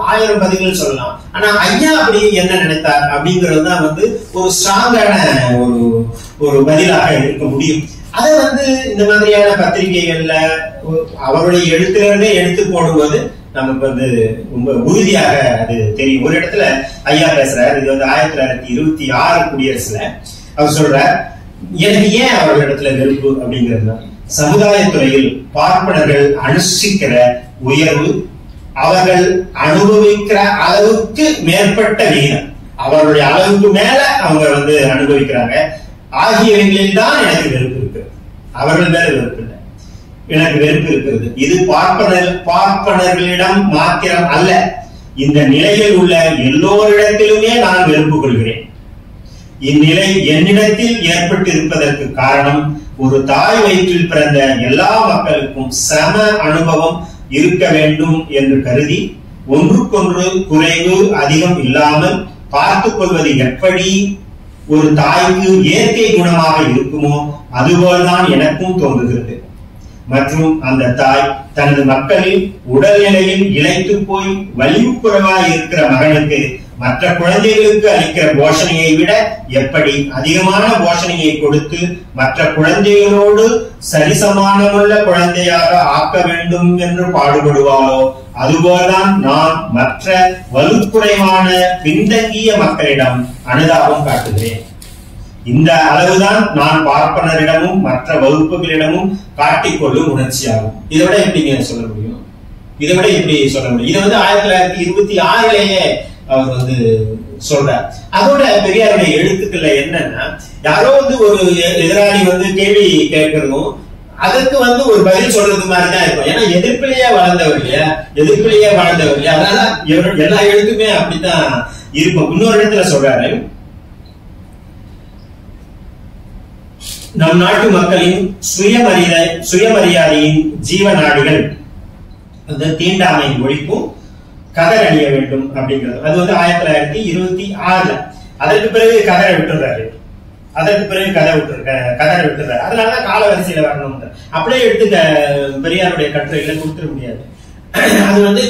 [SPEAKER 1] 1000 பதில்கள் சொல்லலாம். ஆனா ஐயா அப்படி என்ன நினைத்தார் அப்படிங்கறதுதான் வந்து ஒரு ஸ்ட்ராங்கான ஒரு பதிலாக இருக்க முடியும். அதை வந்து இந்த மாதிரியான பத்திரிகைகள்ல அவருடைய எழுத்துலேருந்தே எடுத்து போடும்போது நமக்கு வந்து ரொம்ப உறுதியாக அது தெரியும். ஒரு இடத்துல ஐயா பேசுறாரு, இது வந்து 1926 குடியரசுல அவர் சொல்றார், எனக்கு ஏன் அவர்களிடத்துல வெறுப்பு அப்படிங்கிறது, சமுதாயத்துறையில் பார்ப்பனர்கள் அனுஷ்டிக்கிற உயர்வு அவர்கள் அனுபவிக்கிற அளவுக்கு மேற்பட்ட விகிதம், அவர்களுடைய அளவுக்கு மேல அவங்க வந்து அனுபவிக்கிறாங்க ஆகியவைகளில் தான் எனக்கு வெறுப்பு இருக்கு. அவர்கள் மேல வெறுப்பு இல்லை, எனக்கு வெறுப்பு இருக்கிறது. இது பார்ப்பனர்களிடம் மாத்திரம் அல்ல, இந்த நிலையில் உள்ள எல்லோரிடத்திலுமே நான் வெறுப்பு கொள்கிறேன். இந்நிலை என்னிடத்தில் ஏற்பட்டு இருப்பதற்கு காரணம் ஒரு தாய் வயிற்றில் பிறந்த எல்லா மக்களுக்கும் சம அனுபவம் இருக்க வேண்டும் என்று கருதி ஒன்றுக்கொன்று குறைவு அதிகம் இல்லாமல் பார்த்துக் கொள்வது எப்படி ஒரு தாய்க்கு இயற்கை குணமாக இருக்குமோ அதுபோல்தான் எனக்கும் தோன்றுகிறது. மற்றும் அந்த தாய் தனது மக்களின் உடல்நிலையில் இழைத்து போய் வலிவுக்குறைவாய் இருக்கிற மகனுக்கு மற்ற குழந்தைகளுக்கு அளிக்கிற போஷணையை விட எப்படி அதிகமான போஷணையை கொடுத்து மற்ற குழந்தைகளோடு சரிசமானமுள்ள குழந்தையாக ஆக்க வேண்டும் என்று பாடுபடுவாளோ அதுபோல்தான் நான் மற்ற வலுக்குறைவான பின்தங்கிய மக்களிடம் அனுதாபம் காட்டுகிறேன். இந்த அளவுதான் நான் பார்ப்பனரிடமும் மற்ற வகுப்புகளிடமும் காட்டிக்கொள்ளும் உணர்ச்சியாகும். இதை விட எப்படிங்க சொல்ல முடியும்? இதை விட எப்படி சொல்ல முடியும்? இதை வந்து 1926 அவர் வந்து சொல்றார். அதோட பெரியாருடைய எழுத்துக்கள்ல என்னன்னா, யாரோ வந்து ஒரு எதிராளி வந்து கேள்வி கேட்கறதும் அதற்கு வந்து ஒரு பதில் சொல்றது மாதிரிதான் இருக்கும். ஏன்னா எதிர்ப்பிலேயே வளர்ந்தவர் இல்லையா, அதனால எல்லா எழுத்துமே அப்படித்தான் இருக்கும். இன்னொரு இடத்துல சொல்றாரு, நம் நாட்டு மக்களின் சுயமரியாதையின் ஜீவநாடிகள் அந்த தீண்டாமை ஒழிப்பும் கதர் அணிய வேண்டும் அப்படிங்கிறது. அது வந்து 1926. அதற்கு பிறகு கதரை விட்டுறாரு. அதனாலதான் கால வரிசையில வரணும். அப்படியே எடுத்து பெரியாருடைய கட்டுரைகளை கொடுத்துட முடியாது. அது வந்து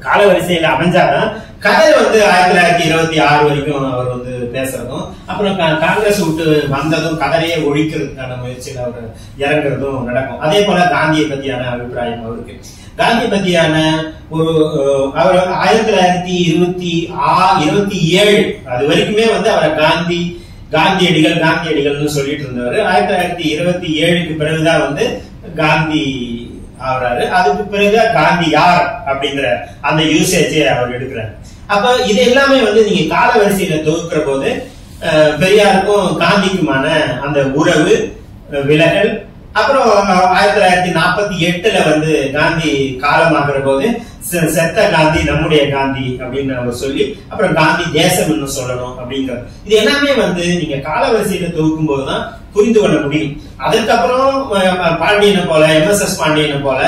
[SPEAKER 1] கால வரிசையில அமைஞ்சாதான் கதை வந்து 1926 வரைக்கும் அவர் வந்து பேசுறதும், அப்புறம் காங்கிரஸ் விட்டு வந்ததும் கதரையே ஒழிக்கிறதுக்கான முயற்சியில் அவர் இறங்குறதும் நடக்கும். அதே போல காந்தியை பத்தியான அபிப்பிராயம் அவருக்கு. காந்தி பத்தியான ஒரு அவர் 1927 அது வரைக்குமே வந்து அவரை காந்தியடிகள்னு சொல்லிட்டு இருந்தவர். 1927க்கு பிறகுதான் வந்து காந்தி ஆகிறாரு. அதுக்கு பிறகு காந்தி யார் அப்படிங்கிற அந்த யூசேஜை அவர் எடுக்கிறார். அப்ப இது எல்லாமே வந்து நீங்க கால வரிசையில தொகுக்கிற போது பெரியாருக்கும் காந்திக்குமான அந்த உறவு விலகல், அப்புறம் 1948 வந்து காந்தி காலமாகிற போது செத்த காந்தி நம்முடைய காந்தி அப்படின்னு அவர் சொல்லி, அப்புறம் காந்தி தேசம்னு சொல்லணும் அப்படிங்கிறது. இது எல்லாமே வந்து நீங்க கால வரிசையில தொகுக்கும் போதுதான் புரிந்து கொள்ள முடியும். அதுக்கப்புறம் பாண்டியனை போல MSS பாண்டியனை போல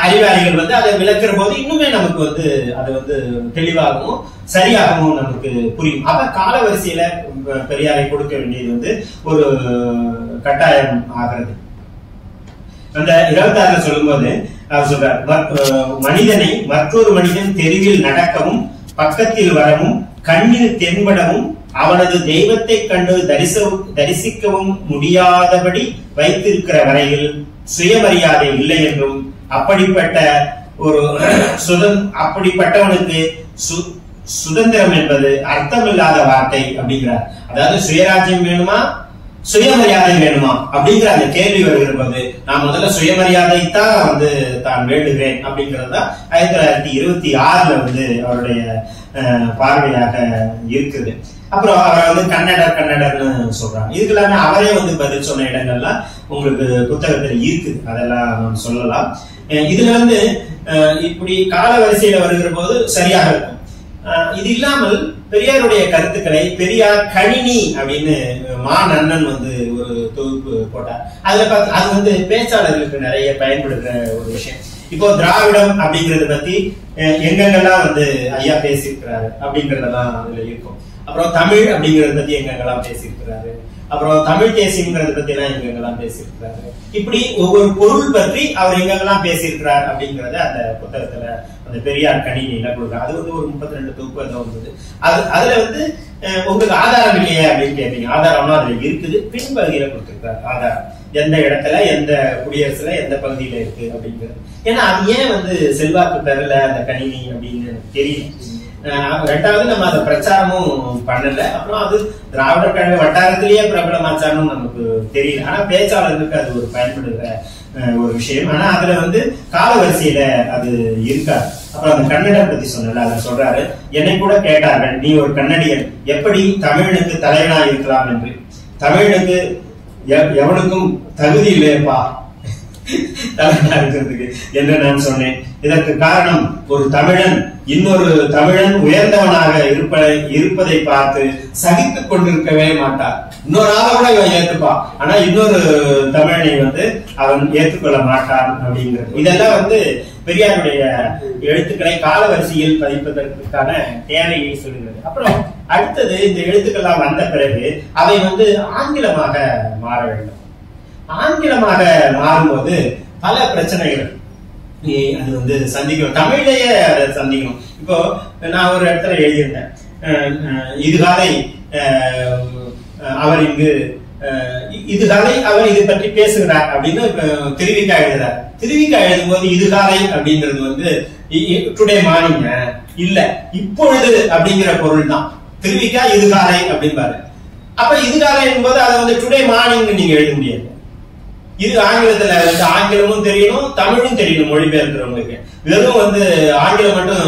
[SPEAKER 1] அறிவாளிகள் வந்து அதை விளக்குற போது இன்னுமே நமக்கு வந்து அது வந்து தெளிவாகவும் சரியாகவும் நமக்கு புரியும். அப்ப கால வரிசையில பெரியாரை கொடுக்க வேண்டியது வந்து ஒரு கட்டாயம் ஆகிறது. அந்த 26 சொல்லும் போது அவர் சொல்றார், மனிதனை மற்றொரு மனிதன் தெருவில் நடக்கவும் பக்கத்தில் வரவும் கண்ணில் தென்படவும் அவனது தெய்வத்தை கண்டு தரிசிக்கவும் முடியாதபடி வைத்திருக்கிற வரையில் சுயமரியாதை இல்லை என்றும் அப்படிப்பட்டவனுக்கு சுதந்திரம் என்பது அர்த்தமில்லாத வார்த்தை அப்படிங்கிறார். அதாவது சுயராஜ்யம் வேணுமா சுயமரியாதை வேணுமா அப்படிங்கிற அந்த கேள்வி வருகிற போது நான் முதல்ல சுயமரியாதை தான் வந்து தான் வேண்டுகிறேன் அப்படிங்கிறது தான் 1926 வந்து அவருடைய பார்வையாக இருக்குது. அப்புறம் அவரை வந்து கன்னடர்னு சொல்றாங்க. இதுக்கு எல்லாமே அவரே வந்து பதில் சொன்ன இடங்கள்லாம் உங்களுக்கு புத்தகத்தில் இருக்குது, அதெல்லாம் நாம் சொல்லலாம். இதுல வந்து இப்படி கால வரிசையில வருகிற போது சரியாக இருக்கும். இது இல்லாமல் பெரியாருடைய கருத்துக்களை பெரியார் கணினி அப்படின்னு நன்னன் வந்து ஒரு தொகுப்பு போட்டார். அதுல பார்த்து அது வந்து பேச்சாளர்களுக்கு நிறைய பயன்படுகிற ஒரு விஷயம். இப்போ திராவிடம் அப்படிங்கறத பத்தி எங்கெங்கெல்லாம் வந்து ஐயா பேசியிருக்கிறாரு அப்படிங்கறதெல்லாம் அதுல இருக்கும். அப்புறம் தமிழ் அப்படிங்கறத பத்தி எங்கெங்கெல்லாம் பேசியிருக்கிறாரு, அப்புறம் தமிழ் தேசியங்கிறத பத்தி எல்லாம் எங்கெங்கெல்லாம் பேசியிருக்கிறாரு, இப்படி ஒவ்வொரு பொருள் பற்றி அவர் எங்கெங்கெல்லாம் பேசியிருக்கிறார் அப்படிங்கறத அந்த புத்தகத்துல அந்த பெரியார் கணினியில கொடுக்குறாங்க. அது வந்து ஒரு 32 தொகுப்பு தான் வந்தது. அதுல வந்து உங்களுக்கு ஆதாரம் இல்லையே அப்படின்னு கேட்டீங்க. ஆதாரம்னா அதுல இருக்குது, பின்பகுதியில கொடுத்திருக்காரு ஆதாரம், எந்த இடத்துல எந்த குடியரசுல எந்த பகுதியில இருக்கு அப்படிங்கிறது. ஏன்னா அது ஏன் வந்து செல்வாக்கு பெறல அந்த கணினி அப்படின்னு தெரியும். ரெண்டாவது நம்ம அதை பிரச்சாரமும் பண்ணல. அப்புறம் அது திராவிடர் கழக வட்டாரத்திலேயே பிரபலமாச்சாரும் நமக்கு தெரியல. ஆனா பேச்சாளர்களுக்கு அது ஒரு பயன்படுகிற ஒரு விஷயம். ஆனா அதுல வந்து கால வரிசையில அது இருக்காது. அப்புறம் அந்த கன்னடம் பத்தி சொன்னல, அதை சொல்றாரு, என்னை கூட கேட்டார்கள், நீ ஒரு கன்னடியன் எப்படி தமிழனுக்கு தலைவனா இருக்கலாம் என்று. தமிழனுக்கு எவனுக்கும் தகுதி இல்லையப்பா தலைவனா இருக்கிறதுக்கு என்று நான் சொன்னேன். இதற்கு காரணம் ஒரு தமிழன் இன்னொரு தமிழன் உயர்ந்தவனாக இருப்பதை பார்த்து சகித்துக் கொண்டிருக்கவே மாட்டார். இன்னொரு ஆளை கூட இவன் ஏற்றுப்பான், ஆனா இன்னொரு தமிழனை வந்து அவன் ஏற்றுக்கொள்ள மாட்டான் அப்படிங்கிறது. இதெல்லாம் வந்து பெரியாருடைய எழுத்துக்களை கால வரிசையில் பதிப்பதற்கான தேவையை சொல்கிறது. அப்புறம் அடுத்தது இந்த எழுத்துக்கள்லாம் வந்த பிறகு அவை வந்து ஆங்கிலமாக மாற வேண்டும். ஆங்கிலமாக மாறும்போது பல பிரச்சனைகள் அது வந்து சந்திக்கணும், தமிழையே அதை சந்திக்கணும். இப்போ நான் ஒரு இடத்துல எழுதியிருந்தேன், இதுகாலை அவர் இங்கு இதுகாலை அவர் இது பற்றி பேசுகிறார் அப்படின்னு திருவிக்கா எழுதுறார். திருவிக்கா எழுதும் போது இதுகாலை அப்படிங்கிறது வந்து டுடே மார்னிங் இல்ல, இப்பொழுது அப்படிங்கிற பொருள் தான். திருவிக்கா இதுகாலை அப்படின்பாரு. அப்ப இதுக்காக என்பது அதை வந்து டுடே மார்னிங் நீங்க எழுத முடியாது. இது ஆங்கிலத்துல வந்து ஆங்கிலமும் தெரியணும், தமிழும் தெரியணும். மொழிபெயர்க்கிறவங்களுக்கு வெறும் வந்து ஆங்கிலம் மட்டும்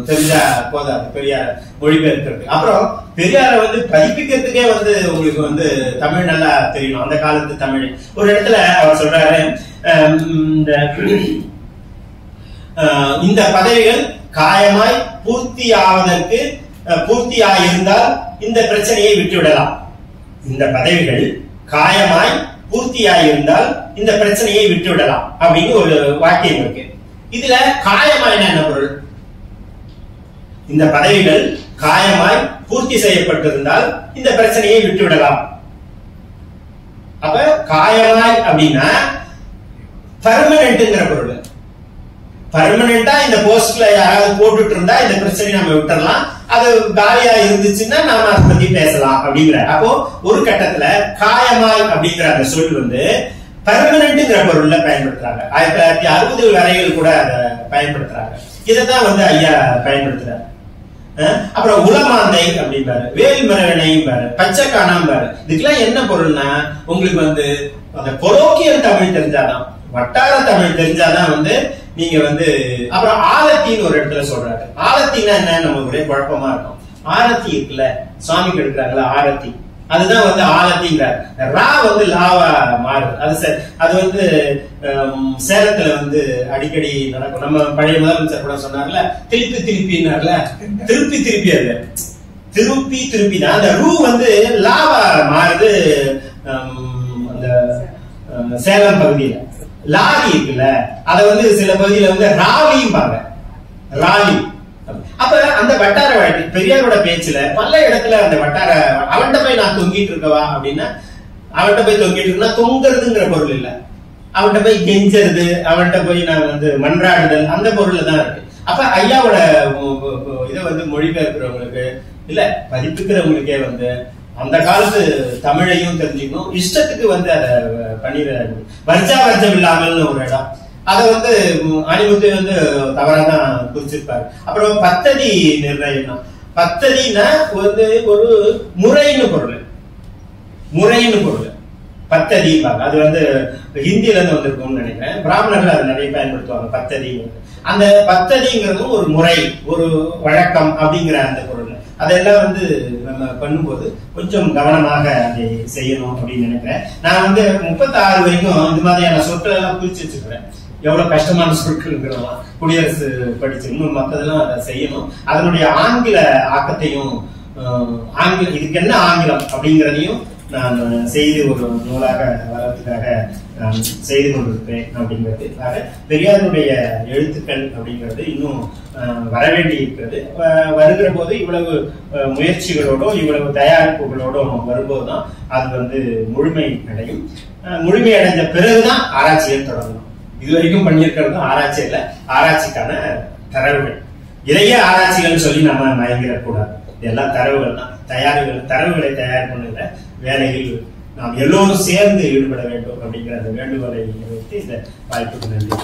[SPEAKER 1] தெரிஞ்சா போதாது பெரியார் மொழிபெயர்க்கிறது. அப்புறம் பெரியாரை வந்து பதிப்பிக்கிறதுக்கே வந்து உங்களுக்கு வந்து தமிழ் நல்லா தெரியணும். அந்த காலத்து தமிழ். ஒரு இடத்துல அவர் சொல்றாரு, இந்த பதவிகள் காயமாய் பூர்த்தியாயிருந்தால் இந்த பிரச்சனையை விட்டுவிடலாம். இந்த பதவிகள் காயமாய் பூர்த்தியாயிருந்தால் இந்த பிரச்சனையை விட்டுவிடலாம் அப்படின்னு ஒரு வாக்கியம் இருக்கு. இதுல காயமாய்னா என்ன பொருள்? இந்த பதவிகள் காயமாய் பூர்த்தி செய்யப்பட்டிருந்தால் இந்த பிரச்சனையை விட்டுவிடலாம். அப்ப காயமாய் அப்படின்னா பர்மனன்ட்ங்கிற பொருள். பர்மனண்டா இந்த போஸ்ட்ல யாராவது போட்டுட்டு இருந்தா இந்த பிரச்சனையை நம்ம விட்டுறலாம், அது காலியா இருந்துச்சுன்னா நாம அதை பத்தி பேசலாம் அப்படிங்கிற. அப்போ ஒரு கட்டத்துல காயமாய் அப்படிங்கிற அந்த சொல் வந்து பர்மனன்ட்ங்கிற பொருள்ல பயன்படுத்துறாங்க. 1960 வரைகள் கூட அதை பயன்படுத்துறாங்க. இதைதான் வந்து ஐயா பயன்படுத்துறாரு. அப்புறம் உளமாந்தை அப்படின்பாரு, வேல்மரவனையும் பாரு, பச்சைக்கானாம் பாரு. இதுக்கெல்லாம் என்ன பொருள்னா உங்களுக்கு வந்து அந்த கொலோக்கியல் தமிழ் தெரிஞ்சாதான், வட்டார தமிழ் தெரிஞ்சாதான் வந்து நீங்க வந்து. அப்புறம் ஆலத்தின்னு ஒரு இடத்துல சொல்றாரு. ஆலத்தின்னா என்ன நமக்கு ஒரே குழப்பமா இருக்கும். ஆரத்தி இருக்குல்ல, சுவாமிக்கு எடுக்கிறாங்களா ஆரத்தி, அதுதான் வந்து ஆலத்திங்கிறார். ரா வந்து லாவா மாறுது. அது வந்து சேலத்துல வந்து அடிக்கடி நடக்கும். நம்ம பழைய முதலமைச்சர் கூட சொன்னார்ல, திருப்பினார்ல, திருப்பி அது திருப்பி தான் அந்த ரூ வந்து லாவா மாறுது. அந்த சேலம் பகுதியில லாரி இருக்குல்ல, அத வந்து சில பகுதியில வந்து ராலியும் பாங்க, ராலி. அப்ப அந்த வட்டார வழக்கு பெரியாரோட பேச்சுல பல இடத்துல அந்த வட்டார, அவன்கிட்ட போய் நான் தொங்கிட்டு இருக்கவா அப்படின்னா, அவன்கிட்ட போய் தொங்கிட்டு இருக்குன்னா தொங்குறதுங்கிற பொருள் இல்ல, அவன்கிட்ட போய் கெஞ்சறது, அவன்கிட்ட போய் நான் வந்து மன்றாடுதல், அந்த பொருள்ல தான் இருக்கு. அப்ப ஐயாவோட இதை வந்து மொழிபெயர்க்கிறவங்களுக்கு இல்ல பதிப்புக்கிறவங்களுக்கே வந்து அந்த காலத்து தமிழையும் தெரிஞ்சுக்கணும், இஷ்டத்துக்கு வந்து அதை பண்ணிட வர்ஜம் இல்லாமல் ஒரு இடம். அதை வந்து அணிமுத்து வந்து தவறாதான் குறிச்சிருப்பாரு. அப்புறம் பத்ததி நிர்ணயம். பத்ததினா வந்து ஒரு முறைன்னு பொருள், பத்ததி. அது வந்து ஹிந்தில இருந்து வந்திருக்கும்னு நினைக்கிறேன். பிராமணர்கள் அதை நிறைய பயன்படுத்துவாங்க பத்ததி. அந்த பத்ததிங்கிறதும் ஒரு முறை, ஒரு வழக்கம் அப்படிங்கிற அந்த பொருள். அதெல்லாம் வந்து நம்ம பண்ணும்போது கொஞ்சம் கவனமாக அதை செய்யணும் அப்படின்னு நினைக்கிறேன். நான் வந்து 36 வரைக்கும் இந்த மாதிரியான சொற்கள் எல்லாம் பிரிச்சு வச்சிருக்கிறேன். எவ்வளவு கஷ்டமான சொற்கள் குடியரசு படிச்சு இன்னும் மற்றதெல்லாம் அதை செய்யணும். அதனுடைய ஆங்கில ஆக்கத்தையும், ஆங்கிலம் இதுக்கு என்ன ஆங்கிலம் அப்படிங்கிறதையும் நான் செய்து ஒரு நூலாக வளர்த்துக்காக நான் செய்து கொண்டிருப்பேன் அப்படிங்கிறதுக்காக பெரியாருடைய எழுத்துக்கள் அப்படிங்கிறது இன்னும் வரவேண்டி இருக்கிறது. வருகிற போது இவ்வளவு முயற்சிகளோடும் இவ்வளவு தயாரிப்புகளோடும் வரும்போதுதான் அது வந்து முழுமை அடையும். முழுமை அடைஞ்ச பிறகுதான் ஆராய்ச்சியை தொடங்கணும். இதுவரைக்கும் பண்ணியிருக்கிறது ஆராய்ச்சி இல்ல, ஆராய்ச்சிக்கான தரவுகள். இதையே ஆராய்ச்சிகள் சொல்லி நம்ம மயங்கிடக்கூடாது. இதெல்லாம் தரவுகள் தான். தரவுகளை தயார் பண்ணுகிற வேலையில் நாம் எல்லோரும் சேர்ந்து ஈடுபட வேண்டும் அப்படிங்கிற அந்த வேண்டுகோளை வைத்து இந்த வாய்ப்புக்கு நன்றி.